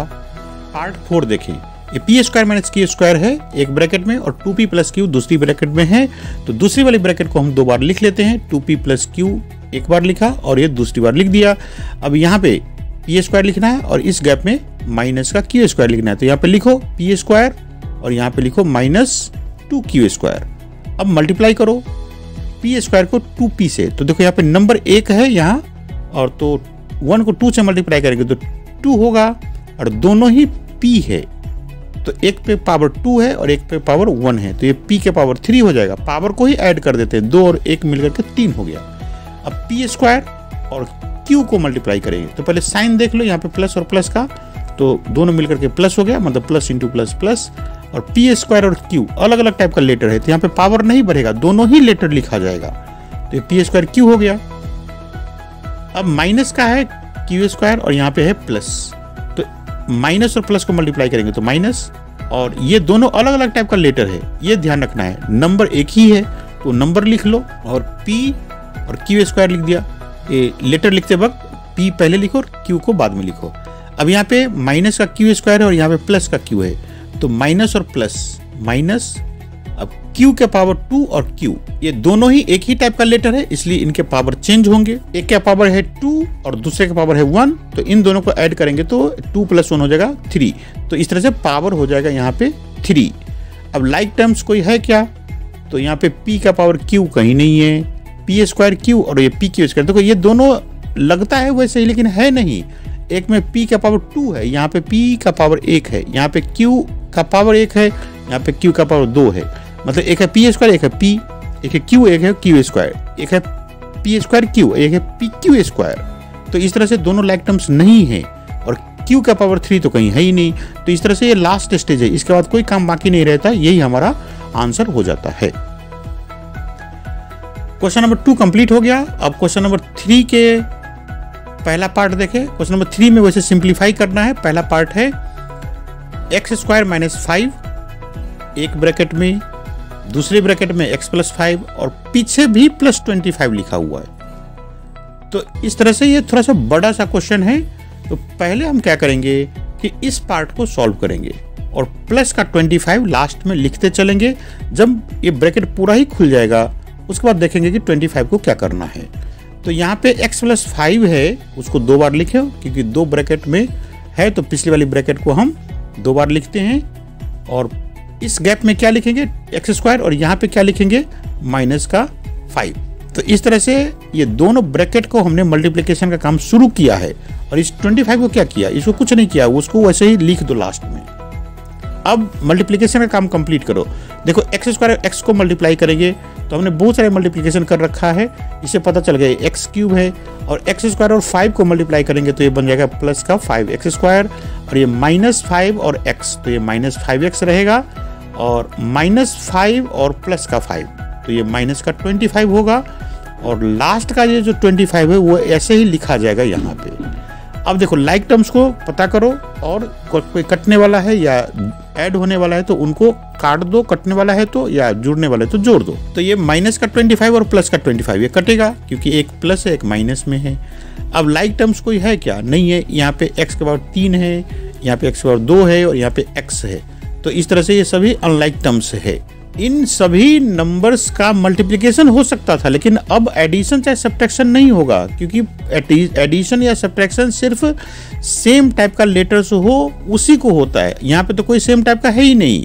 पार्ट 4 देखें। ये p² - q² है एक ब्रैकेट में और 2p + q दूसरी ब्रैकेट में है, तो दूसरी वाली ब्रैकेट को हम 2 बार लिख लेते हैं। 2p + q एक बार लिखा और ये दूसरी बार लिख दिया। अब यहाँ पे p² लिखना है और इस गैप में माइनस का q² लिखना है, तो यहाँ पे लिखो p² और यहाँ पे लिखो -2q²। अब मल्टीप्लाई करो p² को 2p से, तो देखो यहाँ पे नंबर 1 है यहाँ, और तो 1 को 2 से मल्टीप्लाई करेंगे तो 2 होगा, और दोनों ही p है, तो एक पे पावर 2 है और एक पे पावर 1 है, तो ये p के पावर 3 हो जाएगा। पावर को ही ऐड कर देते हैं, 2 और 1 मिलकर के 3 हो गया। अब p² और q को मल्टीप्लाई करेंगे, तो पहले साइन देख लो यहाँ पे प्लस और प्लस का, तो दोनों मिलकर के प्लस हो गया, मतलब प्लस इंटू प्लस प्लस। और p² और q अलग अलग टाइप का लेटर है, तो यहाँ पे पावर नहीं बढ़ेगा, दोनों ही लेटर लिखा जाएगा, तो ये p² q हो गया। अब माइनस का है q² और यहाँ पे है प्लस, तो माइनस और प्लस को मल्टीप्लाई करेंगे तो माइनस, और ये दोनों अलग अलग टाइप का लेटर है, ये ध्यान रखना है। नंबर एक ही है तो नंबर लिख लो, और p और q² लिख दिया। ये लेटर लिखते वक्त p पहले लिखो और q को बाद में लिखो। अब यहाँ पे माइनस का q² है और यहाँ पे प्लस का q है, तो माइनस और प्लस माइनस। अब q के पावर 2 और q ये दोनों ही एक ही टाइप का लेटर है, इसलिए इनके पावर चेंज होंगे। एक का पावर है 2 और दूसरे का पावर है 1, तो इन दोनों को ऐड करेंगे तो 2 + 1 हो जाएगा 3, तो इस तरह से पावर हो जाएगा यहाँ पे 3। अब लाइक टर्म्स कोई है क्या? तो यहाँ पे p का पावर q कहीं नहीं है, p² q और ये pq², देखो ये दोनों लगता है वैसे ही लेकिन है नहीं। एक में p का पावर 2 है, यहाँ पे p का पावर 1 है, यहाँ पे q का पावर 1 है, यहाँ पे q का पावर 2 है, मतलब एक है p², एक है p, एक है q, एक है q², एक है p² q, एक है pq²। तो इस तरह से दोनों लाइक टर्म्स नहीं है, और q का पावर 3 तो कहीं है ही नहीं, तो इस तरह से ये लास्ट स्टेज है, इसके बाद कोई काम बाकी नहीं रहता, यही हमारा आंसर हो जाता है। क्वेश्चन नंबर 2 कंप्लीट हो गया। अब क्वेश्चन नंबर 3 के पहला पार्ट देखें। क्वेश्चन नंबर 3 में वैसे सिंप्लीफाई करना है। पहला पार्ट है x² - 5 एक ब्रैकेट में, दूसरे ब्रैकेट में x + 5 और पीछे भी +25 लिखा हुआ है। तो इस तरह से ये थोड़ा सा बड़ा सा क्वेश्चन है, तो पहले हम क्या करेंगे कि इस पार्ट को सॉल्व करेंगे और प्लस का 25 लास्ट में लिखते चलेंगे। जब ये ब्रैकेट पूरा ही खुल जाएगा उसके बाद देखेंगे कि 25 को क्या करना है। तो यहाँ पे x + 5 है, उसको 2 बार लिखे, क्योंकि 2 ब्रैकेट में है तो पिछली वाली ब्रैकेट को हम 2 बार लिखते हैं, और इस गैप में क्या लिखेंगे x² और यहाँ पे क्या लिखेंगे -5। तो इस तरह से ये दोनों ब्रैकेट को हमने मल्टीप्लिकेशन का काम शुरू किया है, और इस 25 को क्या किया, इसको कुछ नहीं किया, उसको वैसे ही लिख दो लास्ट में। अब मल्टीप्लिकेशन का काम कंप्लीट करो। देखो x² x को मल्टीप्लाई करेंगे तो हमने बहुत सारे मल्टीप्लिकेशन कर रखा है, इससे पता चल गया x³ है, और x² और 5 को मल्टीप्लाई करेंगे तो ये बन जाएगा प्लस का 5x², और ये -5 और x, तो ये -5x रहेगा, और -5 और प्लस का 5, तो ये माइनस का 25 होगा, और लास्ट का ये जो 25 है वो ऐसे ही लिखा जाएगा यहाँ पे। अब देखो लाइक टर्म्स को पता करो, और कोई कटने वाला है या ऐड होने वाला है तो उनको काट दो, कटने वाला है तो, या जुड़ने वाला है तो जोड़ दो। तो ये माइनस का 25 और प्लस का 25 ये कटेगा, क्योंकि एक प्लस है एक माइनस में है। अब लाइक टर्म्स कोई है क्या? नहीं है। यहाँ पे x के पावर 3 है, यहाँ पे x के पावर 2 है और यहाँ पे x है। तो इस तरह से ये सभी अनलाइक टर्म्स है। इन सभी नंबर्स का मल्टीप्लिकेशन हो सकता था, लेकिन अब एडिशन चाहे सब्ट्रैक्शन नहीं होगा, क्योंकि एडिशन या सब्ट्रैक्शन सिर्फ सेम टाइप का लेटर्स हो उसी को होता है। यहाँ पे तो कोई सेम टाइप का है ही नहीं।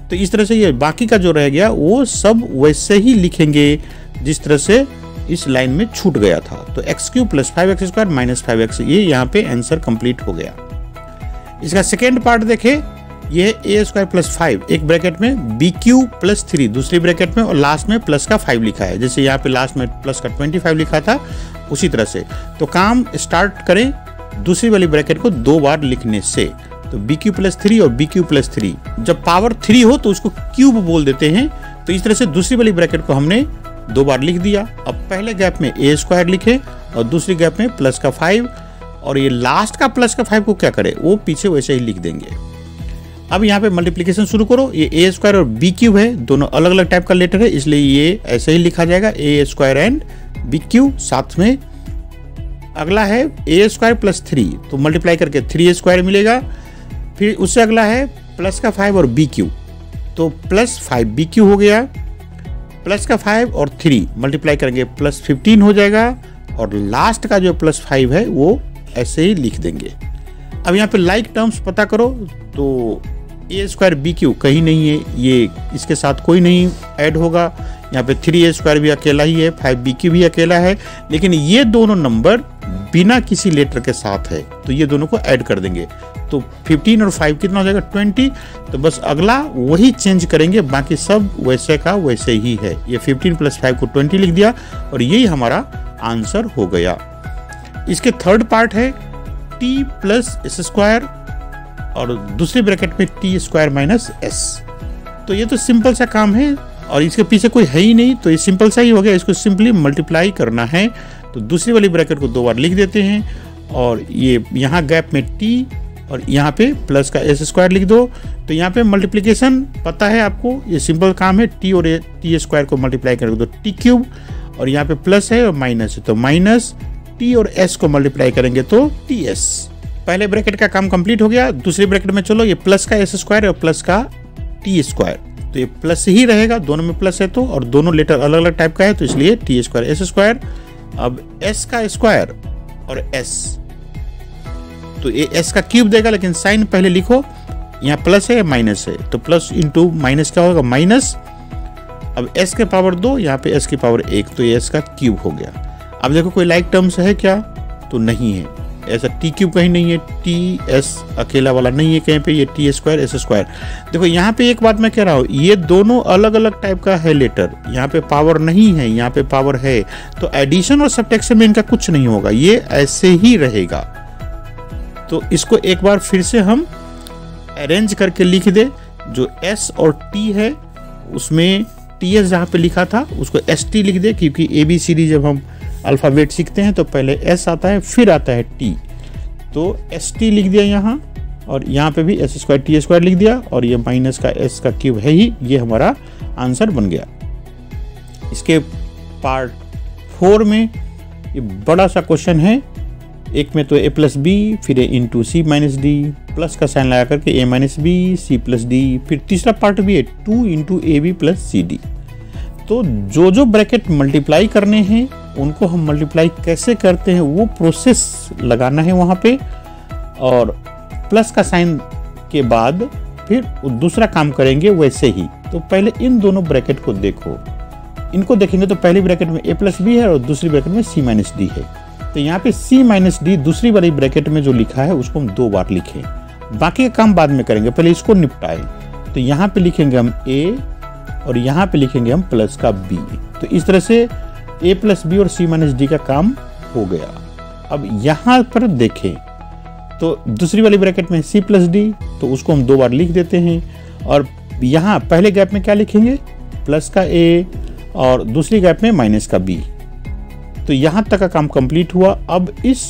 तो इस तरह से ये बाकी का जो रह गया वो सब वैसे ही लिखेंगे जिस तरह से इस लाइन में छूट गया था। तो x³ + 5x² - 5x, ये यहाँ पे आंसर कंप्लीट हो गया। इसका सेकेंड पार्ट देखे, ये a² + 5 एक ब्रैकेट में, bq + 3 दूसरी ब्रैकेट में, और लास्ट में प्लस का 5 लिखा है। जैसे यहाँ पे लास्ट में प्लस का 25 लिखा था उसी तरह से। तो काम स्टार्ट करें दूसरी वाली ब्रैकेट को 2 बार लिखने से। तो bq + 3 और bq + 3, जब पावर 3 हो तो उसको क्यूब बोल देते हैं। तो इस तरह से दूसरी वाली ब्रैकेट को हमने 2 बार लिख दिया। अब पहले गैप में a² लिखे और दूसरी गैप में प्लस का 5, और ये लास्ट का प्लस का 5 को क्या करे, वो पीछे वैसे ही लिख देंगे। अब यहाँ पे मल्टीप्लिकेशन शुरू करो। ये a² और bq है, दोनों अलग अलग टाइप का लेटर है, इसलिए ये ऐसे ही लिखा जाएगा a² एंड bq। साथ में अगला है a² + 3, तो मल्टीप्लाई करके 3a² मिलेगा। फिर उससे अगला है प्लस का 5 और bq, तो प्लस 5bq हो गया। प्लस का 5 और 3 मल्टीप्लाई करेंगे प्लस 15 हो जाएगा, और लास्ट का जो प्लस 5 है वो ऐसे ही लिख देंगे। अब यहाँ पे लाइक टर्म्स पता करो, तो a² bq कहीं नहीं है, ये इसके साथ कोई नहीं ऐड होगा। यहाँ पे 3a² भी अकेला ही है, 5bq भी अकेला है, लेकिन ये दोनों नंबर बिना किसी लेटर के साथ है, तो ये दोनों को ऐड कर देंगे। तो 15 और 5 कितना हो जाएगा 20। तो बस अगला वही चेंज करेंगे, बाकी सब वैसे का वैसे ही है। ये 15 + 5 को 20 लिख दिया, और यही हमारा आंसर हो गया। इसके थर्ड पार्ट है t + s², और दूसरी ब्रैकेट में t² - s। तो ये तो सिंपल सा काम है, और इसके पीछे कोई है ही नहीं, तो ये सिंपल सा ही हो गया। इसको सिंपली मल्टीप्लाई करना है, तो दूसरी वाली ब्रैकेट को 2 बार लिख देते हैं, और ये यहाँ गैप में t और यहाँ पे प्लस का s² लिख दो। तो यहाँ पे मल्टीप्लिकेशन पता है आपको, ये सिंपल काम है। t और t² को मल्टीप्लाई कर दो t³, और यहाँ पे प्लस है और माइनस है, तो माइनस t और s को मल्टीप्लाई करेंगे तो ts। पहले ब्रैकेट का काम कंप्लीट हो गया। दूसरी ब्रैकेट में चलो, ये प्लस का s² और प्लस का t², तो ये प्लस ही रहेगा, दोनों में प्लस है तो, और दोनों लेटर अलग अलग टाइप का है, तो इसलिए t² s²। अब s का स्क्वायर और s, तो ये s का क्यूब देगा, लेकिन साइन पहले लिखो, यहाँ प्लस है या माइनस है, तो प्लस इंटू माइनस क्या होगा, माइनस। अब s के पावर 2, यहाँ पे s की पावर 1, तो ये s का क्यूब हो गया। अब देखो कोई लाइक टर्म्स है क्या, तो नहीं है। ऐसा t³ कहीं नहीं है, ts अकेला वाला नहीं है कहीं पे, ये t² s²। देखो यहाँ पे एक बात मैं कह रहा हूँ, ये दोनों अलग अलग टाइप का है लेटर, यहाँ पे पावर नहीं है, यहाँ पे पावर है, तो एडिशन और सब्ट्रैक्शन में इनका कुछ नहीं होगा, ये ऐसे ही रहेगा। तो इसको एक बार फिर से हम अरेंज करके लिख दे। जो s और t है उसमें ts जहाँ पे लिखा था उसको st लिख दे, क्योंकि ABCD जब हम अल्फ़ाबेट सीखते हैं तो पहले s आता है फिर आता है t, तो st लिख दिया यहाँ, और यहाँ पे भी s² t² लिख दिया, और ये माइनस का s का क्यूब है ही, ये हमारा आंसर बन गया। इसके पार्ट 4 में ये बड़ा सा क्वेश्चन है। एक में तो a + b, फिर a × c - d, प्लस का साइन लगा करके a - b c + d, फिर तीसरा पार्ट भी है 2 × ab + cd। तो जो ब्रैकेट मल्टीप्लाई करने हैं उनको हम मल्टीप्लाई कैसे करते हैं वो प्रोसेस लगाना है वहाँ पे, और प्लस का साइन के बाद फिर दूसरा काम करेंगे वैसे ही। तो पहले इन दोनों ब्रैकेट को देखो, इनको देखेंगे तो पहली ब्रैकेट में a + b है और दूसरी ब्रैकेट में c - d है। तो यहाँ पे c - d दूसरी वाली ब्रैकेट में जो लिखा है उसको हम 2 बार लिखें, बाकी का काम बाद में करेंगे, पहले इसको निपटाएं। तो यहाँ पे लिखेंगे हम a, और यहाँ पे लिखेंगे हम प्लस का b। तो इस तरह से a + b और c - d का काम हो गया। अब यहाँ पर देखें तो दूसरी वाली ब्रैकेट में c + d, तो उसको हम 2 बार लिख देते हैं, और यहाँ पहले गैप में क्या लिखेंगे, प्लस का a, और दूसरी गैप में माइनस का b। तो यहाँ तक का काम कंप्लीट हुआ। अब इस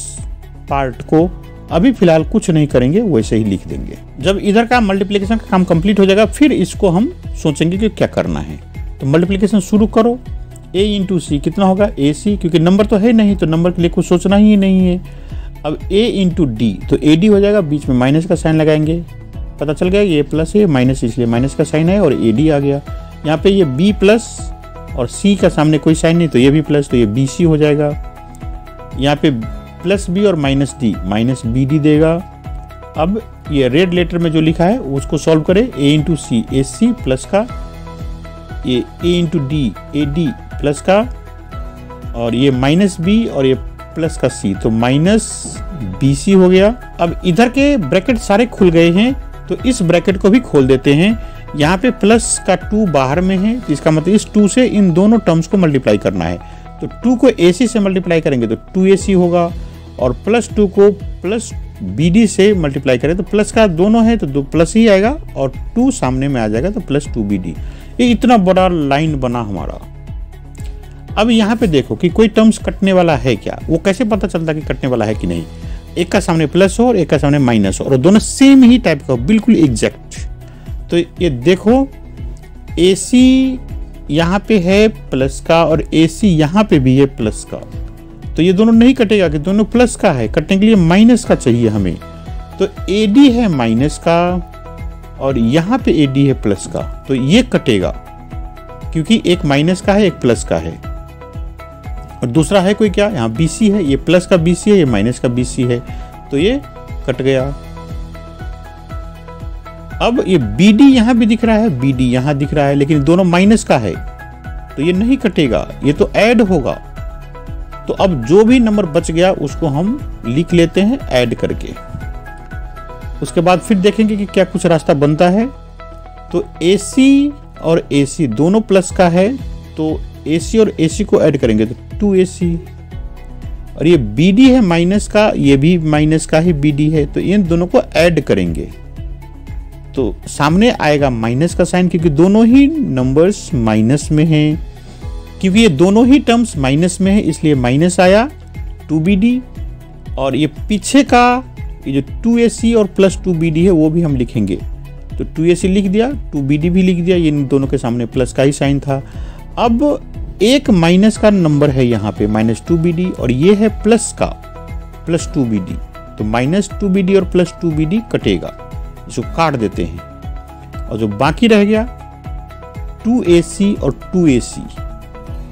पार्ट को अभी फिलहाल कुछ नहीं करेंगे, वैसे ही लिख देंगे। जब इधर का मल्टीप्लिकेशन का काम कंप्लीट हो जाएगा फिर इसको हम सोचेंगे कि क्या करना है। तो मल्टीप्लिकेशन शुरू करो। a इंटू सी कितना होगा AC, क्योंकि नंबर तो है नहीं तो नंबर के लिए कुछ सोचना ही नहीं है। अब a इंटू डी तो AD हो जाएगा, बीच में माइनस का साइन लगाएंगे, पता चल गया ये प्लस है माइनस इसलिए माइनस का साइन है और AD आ गया। यहाँ पे ये B प्लस और C का सामने कोई साइन नहीं तो ये भी प्लस, तो ये BC हो जाएगा। यहाँ पे प्लस B और माइनस D माइनस BD देगा। अब ये रेड लेटर में जो लिखा है उसको सॉल्व करें। a into C AC plus का, ये a into D AD plus का, और ये माइनस B और ये प्लस का C तो माइनस BC हो गया। अब इधर के ब्रैकेट सारे खुल गए हैं तो इस ब्रैकेट को भी खोल देते हैं। यहाँ पे प्लस का 2 बाहर में है, इसका मतलब इस 2 से इन दोनों टर्म्स को मल्टीप्लाई करना है। तो 2 को AC से मल्टीप्लाई करेंगे तो 2AC होगा, और प्लस 2 को प्लस BD से मल्टीप्लाई करें तो प्लस का दोनों है तो 2 प्लस ही आएगा, और 2 सामने में आ जाएगा तो प्लस 2BD। ये इतना बड़ा लाइन बना हमारा। अब यहाँ पे देखो कि कोई टर्म्स कटने वाला है क्या, वो कैसे पता चलता कि कटने वाला है कि नहीं। एक का सामने प्लस हो और एक का सामने माइनस हो और दोनों सेम ही टाइप का हो, बिल्कुल एग्जैक्ट। तो ये देखो AC यहाँ पे है प्लस का और AC यहाँ पे भी है प्लस का, तो ये दोनों नहीं कटेगा कि दोनों प्लस का है, कटने के लिए माइनस का चाहिए हमें। तो AD है माइनस का और यहाँ पे AD है प्लस का, तो ये कटेगा क्योंकि एक माइनस का है एक प्लस का है। और दूसरा है कोई क्या, यहाँ BC है, ये प्लस का BC है ये माइनस का BC है, तो ये कट गया। अब ये BD यहाँ भी दिख रहा है, BD यहाँ दिख रहा है, लेकिन दोनों माइनस का है तो ये नहीं कटेगा, ये तो ऐड होगा। तो अब जो भी नंबर बच गया उसको हम लिख लेते हैं ऐड करके। उसके बाद फिर देखेंगे कि क्या कुछ रास्ता बनता है। तो AC और AC दोनों प्लस का है तो AC और AC को ऐड करेंगे तो 2AC, और ये BD है माइनस का, ये भी माइनस का ही BD है, तो इन दोनों को ऐड करेंगे तो सामने आएगा माइनस का साइन, क्योंकि दोनों ही नंबर्स माइनस में हैं। क्योंकि ये दोनों ही टर्म्स माइनस में है इसलिए माइनस आया 2BD, और ये पीछे का ये जो 2AC और प्लस 2BD है वो भी हम लिखेंगे। तो 2AC लिख दिया, 2BD भी लिख दिया, ये इन दोनों के सामने प्लस का ही साइन था। अब एक माइनस का नंबर है यहाँ पे माइनस 2BD और ये है प्लस का प्लस 2BD, तो माइनस 2BD और प्लस 2BD कटेगा, इसको काट देते हैं। और जो बाकी रह गया 2AC और 2AC,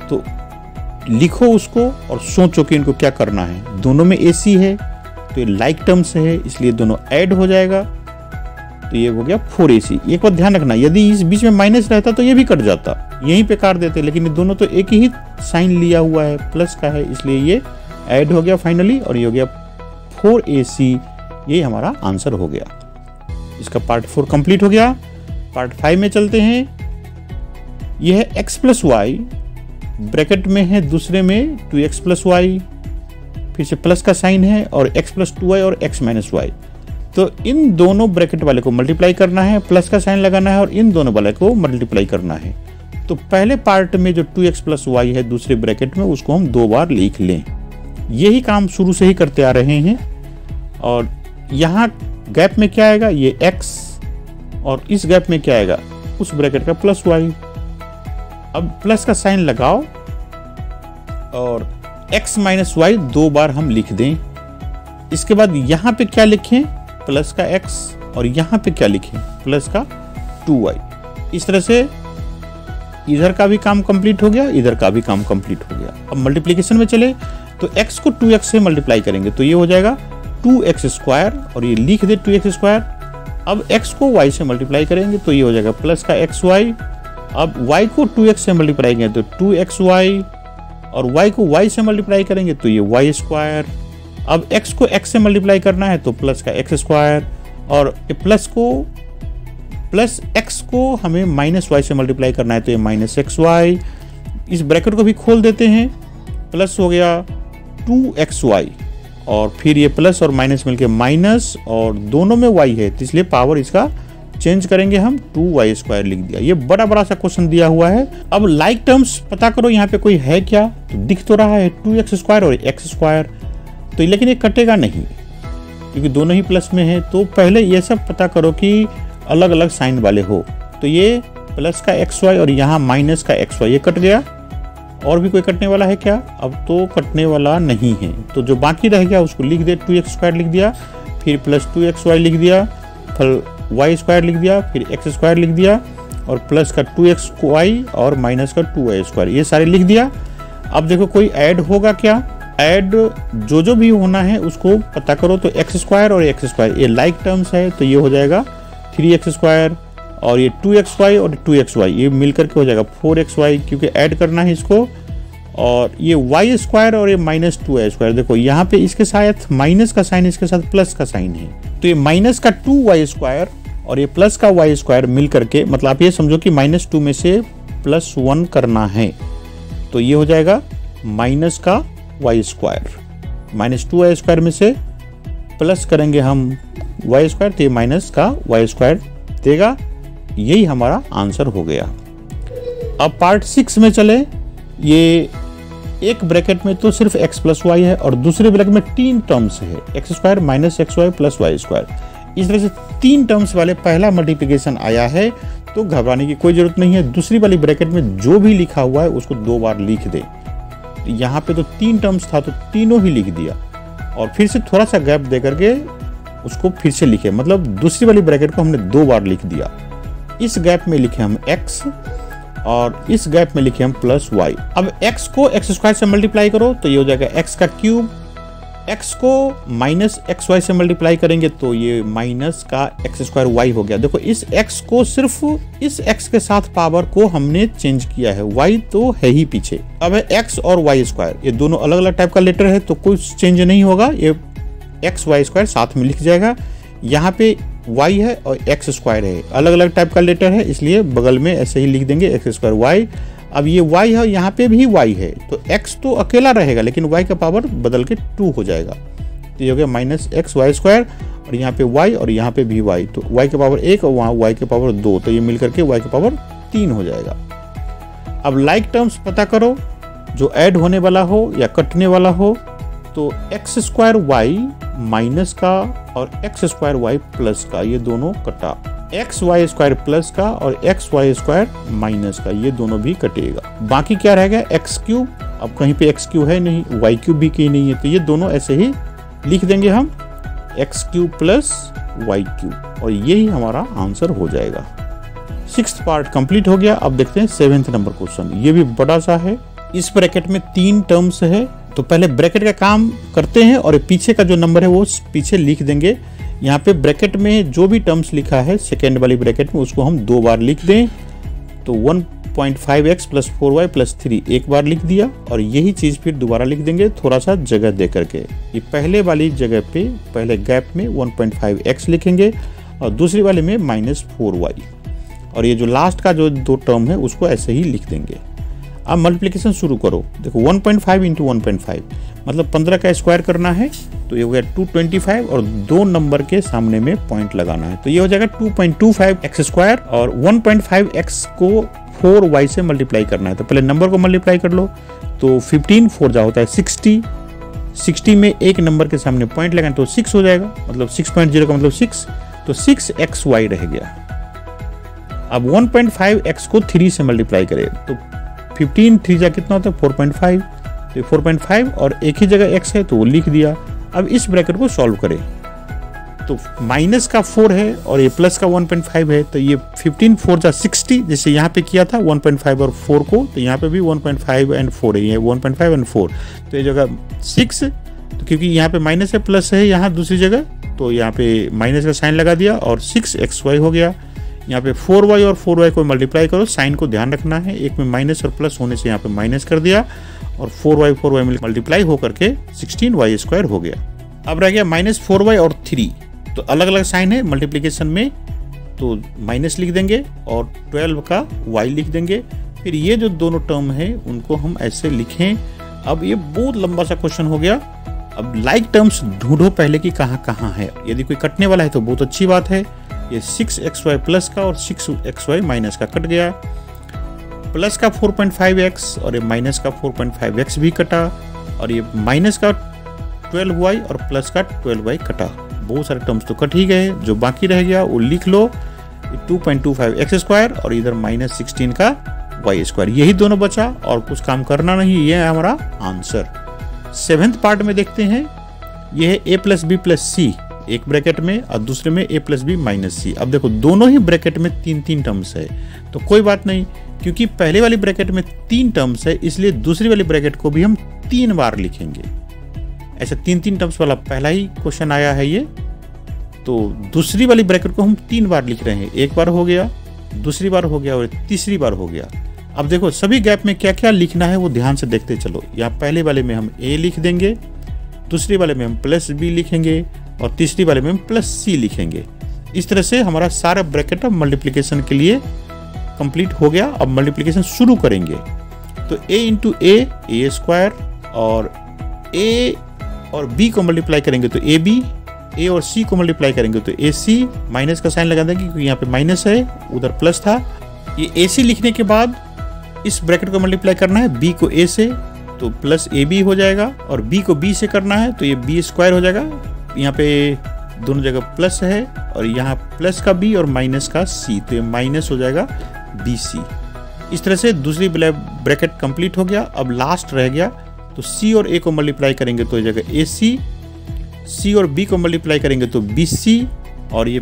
तो लिखो उसको और सोचो कि इनको क्या करना है। दोनों में AC है तो ये लाइक टर्म्स है इसलिए दोनों ऐड हो जाएगा, तो ये हो गया 4AC। एक बात ध्यान रखना, यदि इस बीच में माइनस रहता तो ये भी कट जाता, यहीं पे काट देते, लेकिन ये दोनों तो एक ही साइन लिया हुआ है, प्लस का है, इसलिए ये ऐड हो गया फाइनली, और ये हो गया 4AC। ये हमारा आंसर हो गया। इसका पार्ट 4 कंप्लीट हो गया। पार्ट 5 में चलते हैं। यह है x प्लस वाई, ब्रैकेट में है दूसरे में 2x प्लस वाई, फिर से प्लस का साइन है, और x प्लस 2y और x माइनस वाई। तो इन दोनों ब्रैकेट वाले को मल्टीप्लाई करना है, प्लस का साइन लगाना है, और इन दोनों वाले को मल्टीप्लाई करना है। तो पहले पार्ट में जो 2x प्लस वाई है दूसरे ब्रैकेट में, उसको हम 2 बार लिख लें। यही काम शुरू से ही करते आ रहे हैं। और यहाँ गैप में क्या आएगा, ये x, और इस गैप में क्या आएगा, उस ब्रैकेट का प्लस वाई। अब प्लस का साइन लगाओ और x माइनस वाई 2 बार हम लिख दें। इसके बाद यहाँ पे क्या लिखें, प्लस का x, और यहाँ पे क्या लिखें, प्लस का 2y। इस तरह से इधर का भी काम कंप्लीट हो गया, इधर का भी काम कंप्लीट हो गया। अब मल्टीप्लिकेशन में चले तो x को 2x से मल्टीप्लाई करेंगे तो ये हो जाएगा 2x स्क्वायर, और ये लिख दे 2x स्क्वायर। अब x को y से मल्टीप्लाई करेंगे तो ये हो जाएगा प्लस का xy। अब y को 2x से मल्टीप्लाई करेंगे तो 2xy, और y को y से मल्टीप्लाई करेंगे तो ये y स्क्वायर। अब x को x से मल्टीप्लाई करना है तो प्लस का x स्क्वायर, और प्लस x को हमें माइनस y से मल्टीप्लाई करना है तो ये माइनस xy। इस ब्रैकेट को भी खोल देते हैं, प्लस हो गया 2xy, और फिर ये प्लस और माइनस मिलके माइनस, और दोनों में y है तो इसलिए पावर इसका चेंज करेंगे हम, 2y स्क्वायर लिख दिया। ये बड़ा सा क्वेश्चन दिया हुआ है। अब लाइक टर्म्स पता करो यहाँ पे कोई है क्या, तो दिख तो रहा है 2x स्क्वायर और x स्क्वायर, तो लेकिन ये कटेगा नहीं, क्योंकि दोनों ही प्लस में है। तो पहले ये सब पता करो कि अलग अलग साइन वाले हो। तो ये प्लस का XY और यहाँ माइनस का XY, ये कट गया। और भी कोई कटने वाला है क्या? अब तो कटने वाला नहीं है। तो जो बाकी रह गया उसको लिख दे, 2x² लिख दिया, फिर प्लस 2xy लिख दिया, फिर y² लिख दिया, फिर x² लिख दिया, और प्लस का 2xy और माइनस का 2y², ये सारे लिख दिया। अब देखो कोई ऐड होगा क्या? ऐड जो भी होना है उसको पता करो। तो x² और x² ये लाइक टर्म्स है, तो ये हो जाएगा 3x², और ये 2xy और 2xy ये मिलकर के हो जाएगा 4xy, क्योंकि ऐड करना है इसको। और ये y² और ये माइनस 2y², देखो यहाँ पे इसके साथ माइनस का साइन, इसके साथ प्लस का साइन है। तो ये माइनस का 2y² और ये प्लस का y² मिलकर के, मतलब आप ये समझो कि -2 में से +1 करना है। तो ये हो जाएगा माइनस का y², -2y² में से प्लस करेंगे हम y², तो ये माइनस का y² देगा। यही हमारा आंसर हो गया। अब पार्ट 6 में चले। ये एक ब्रैकेट में तो सिर्फ x + y है और दूसरे ब्रैकेट में 3 टर्म्स है, x² - xy + y²। इस तरह से 3 टर्म्स वाले पहला मल्टीप्लिकेशन आया है, तो घबराने की कोई जरूरत नहीं है। दूसरी वाली ब्रैकेट में जो भी लिखा हुआ है उसको 2 बार लिख दे। यहाँ पे तो 3 टर्म्स था तो तीनों ही लिख दिया, और फिर से थोड़ा सा गैप दे करके उसको फिर से लिखे, मतलब दूसरी वाली ब्रैकेट को हमने 2 बार लिख दिया। इस गैप में लिखे हम x और इस गैप में लिखे हम +y। अब x को x² से मल्टीप्लाई करो तो ये हो जाएगा x³। x को -xy से मल्टीप्लाई करेंगे तो ये माइनस का x²y हो गया। देखो इस x को सिर्फ इस x के साथ पावर को हमने चेंज किया है, y तो है ही पीछे। अब है x और y², ये दोनों अलग अलग टाइप का लेटर है तो कुछ चेंज नहीं होगा, ये x/y² साथ में लिख जाएगा। यहाँ पे y है और x² है, अलग अलग टाइप का लेटर है, इसलिए बगल में ऐसे ही लिख देंगे x²y। अब ये y है, यहाँ पे भी y है, तो x तो अकेला रहेगा लेकिन y का पावर बदल के 2 हो जाएगा। तो ये हो गया -xy², और यहाँ पे y और यहाँ पे भी y, तो y के पावर 1 और वहाँ y के पावर 2, तो ये मिलकर के y के पावर 3 हो जाएगा। अब लाइक टर्म्स पता करो, जो ऐड होने वाला हो या कटने वाला हो। तो x²y माइनस का और x²y प्लस का, ये दोनों कटा। xy² प्लस का और xy² माइनस का, ये दोनों भी कटेगा। बाकी क्या रहेगा? x³। अब कहीं पे x³ है नहीं, y³ भी कहीं नहीं है, तो ये दोनों ऐसे ही लिख देंगे हम, x³ + y³, और यही हमारा आंसर हो जाएगा। 6th पार्ट कंप्लीट हो गया। अब देखते हैं 7th नंबर क्वेश्चन। ये भी बड़ा सा है। इस ब्रैकेट में 3 टर्म्स है, तो पहले ब्रैकेट का काम करते हैं और पीछे का जो नंबर है वो पीछे लिख देंगे। यहाँ पे ब्रैकेट में जो भी टर्म्स लिखा है सेकेंड वाली ब्रैकेट में उसको हम 2 बार लिख दें। तो 1.5x + 4y + 3 एक बार लिख दिया, और यही चीज़ फिर दोबारा लिख देंगे थोड़ा सा जगह दे करके। ये पहले वाली जगह पे पहले गैप में 1.5x लिखेंगे और दूसरी वाले में -4y, और ये जो लास्ट का जो 2 टर्म है उसको ऐसे ही लिख देंगे। अब मल्टीप्लिकेशन शुरू करो। देखो 1.5 × 1.5 मतलब 15 का स्क्वायर करना है, तो ये हो गया 225, और 2 नंबर के सामने में पॉइंट लगाना है, तो ये हो जाएगा 2.25x², और 1.5x को 4y से मल्टीप्लाई करना है। तो पहले नंबर को मल्टीप्लाई कर लो, तो 15 4 जा होता है 60 में एक नंबर के सामने पॉइंट लगाएं तो 6 हो जाएगा, मतलब 6.0 का मतलब 6, तो 6xy रह गया। अब 1.5x को 3 से मल्टीप्लाई करें तो 15 3 जा कितना होता है 4.5, तो 4.5 और एक ही जगह x है तो वो लिख दिया। अब इस ब्रैकेट को सॉल्व करें, तो माइनस का 4 है और ये प्लस का 1.5 है, तो ये 15 4 जा 60, जैसे यहाँ पे किया था 1.5 और 4 को, तो यहाँ पे भी 1.5 एंड 4 है, ये 1.5 एंड 4, तो ये जगह 6, तो क्योंकि यहाँ पे माइनस है प्लस है यहाँ दूसरी जगह, तो यहाँ पे माइनस का साइन लगा दिया और 6xy हो गया। यहाँ पे 4y और 4y को मल्टीप्लाई करो, साइन को ध्यान रखना है, एक में माइनस और प्लस होने से यहाँ पे माइनस कर दिया, और 4y मल्टीप्लाई होकर के 16y² हो गया। अब रह गया -4y और 3, तो अलग अलग साइन है मल्टीप्लिकेशन में, तो माइनस लिख देंगे और 12 का y लिख देंगे। फिर ये जो दोनों टर्म है उनको हम ऐसे लिखें। अब ये बहुत लंबा सा क्वेश्चन हो गया। अब लाइक टर्म्स ढूंढो पहले कि कहाँ कहाँ है, यदि कोई कटने वाला है तो बहुत अच्छी बात है। ये 6xy प्लस का और 6xy माइनस का कट गया, प्लस का 4.5x और ये माइनस का 4.5x भी कटा, और ये माइनस का 12y और प्लस का 12y कटा। बहुत सारे टर्म्स तो कट ही गए, जो बाकी रह गया वो लिख लो, 2.25 एक्स स्क्वायर और इधर -16 का वाई स्क्वायर, यही दोनों बचा और कुछ काम करना नहीं, ये है हमारा आंसर। 7th पार्ट में देखते हैं, ये है a प्लस बी प्लस सी एक ब्रैकेट में और दूसरे में a प्लस बी माइनस सी। अब देखो दोनों ही ब्रैकेट में 3 टर्म्स है, तो कोई बात नहीं, क्योंकि पहले वाली ब्रैकेट में 3 टर्म्स है इसलिए दूसरी वाली ब्रैकेट को भी हम 3 बार लिखेंगे। ऐसा 3 टर्म्स वाला पहला ही क्वेश्चन आया है ये, तो दूसरी वाली ब्रैकेट को हम 3 बार लिख रहे हैं, एक बार हो गया, दूसरी बार हो गया और तीसरी बार हो गया। अब देखो सभी गैप में क्या क्या लिखना है वो ध्यान से देखते चलो। यहाँ पहले वाले में हम a लिख देंगे, दूसरी वाले में हम प्लस b लिखेंगे और तीसरी वाले में हम प्लस c लिखेंगे। इस तरह से हमारा सारा ब्रैकेट अब मल्टीप्लिकेशन के लिए कंप्लीट हो गया। अब मल्टीप्लिकेशन शुरू करेंगे, तो a इंटू a स्क्वायर और a और b को मल्टीप्लाई करेंगे तो ab, a और c को मल्टीप्लाई करेंगे तो ac, माइनस का साइन लगा देंगे क्योंकि यहाँ पे माइनस है, उधर प्लस था। ये ac लिखने के बाद इस ब्रैकेट को मल्टीप्लाई करना है b को a से तो प्लस ab हो जाएगा, और b को b से करना है तो ये b स्क्वायर हो जाएगा। यहाँ पे दोनों जगह प्लस है और यहाँ प्लस का b और माइनस का c, तो ये माइनस हो जाएगा bc। इस तरह से दूसरी ब्रैकेट कंप्लीट हो गया। अब लास्ट रह गया, तो c और a को मल्टीप्लाई करेंगे तो ये जगह ac, c और b को मल्टीप्लाई करेंगे तो bc, और ये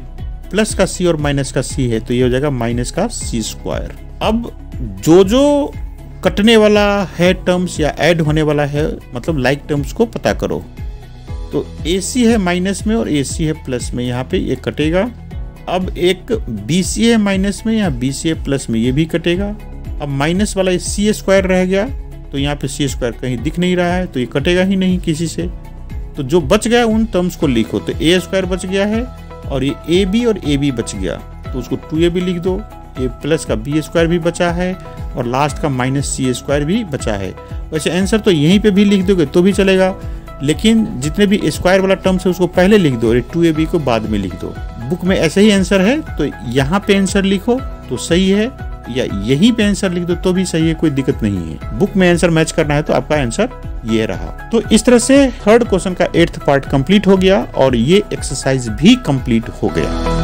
प्लस का c और माइनस का c है तो ये हो जाएगा माइनस का c स्क्वायर। अब जो कटने वाला है टर्म्स या ऐड होने वाला है, मतलब लाइक टर्म्स को पता करो। तो AC है माइनस में और AC है प्लस में, यहाँ पे ये कटेगा। अब एक BC है माइनस में, यहाँ BC है प्लस में, ये भी कटेगा। अब माइनस वाला C स्क्वायर रह गया, तो यहाँ पे C स्क्वायर कहीं दिख नहीं रहा है तो ये कटेगा ही नहीं किसी से। तो जो बच गया उन टर्म्स को लिखो, तो A स्क्वायर बच गया है और ये AB और AB बच गया तो उसको 2AB लिख दो। ये प्लस का b स्क्वायर भी बचा है और लास्ट का माइनस c स्क्वायर भी बचा है। वैसे आंसर तो यहीं पे भी लिख दोगे तो भी चलेगा, लेकिन जितने भी स्क्वायर वाला टर्म्स है उसको पहले लिख दो और 2ab को बाद में लिख दो। बुक में ऐसे ही आंसर है तो यहाँ पे आंसर लिखो तो सही है, या यहीं पे आंसर लिख दो तो भी सही है, कोई दिक्कत नहीं है। बुक में आंसर मैच करना है तो आपका आंसर ये रहा। तो इस तरह से 3rd क्वेश्चन का 8th पार्ट कंप्लीट हो गया और ये एक्सरसाइज भी कंप्लीट हो गया।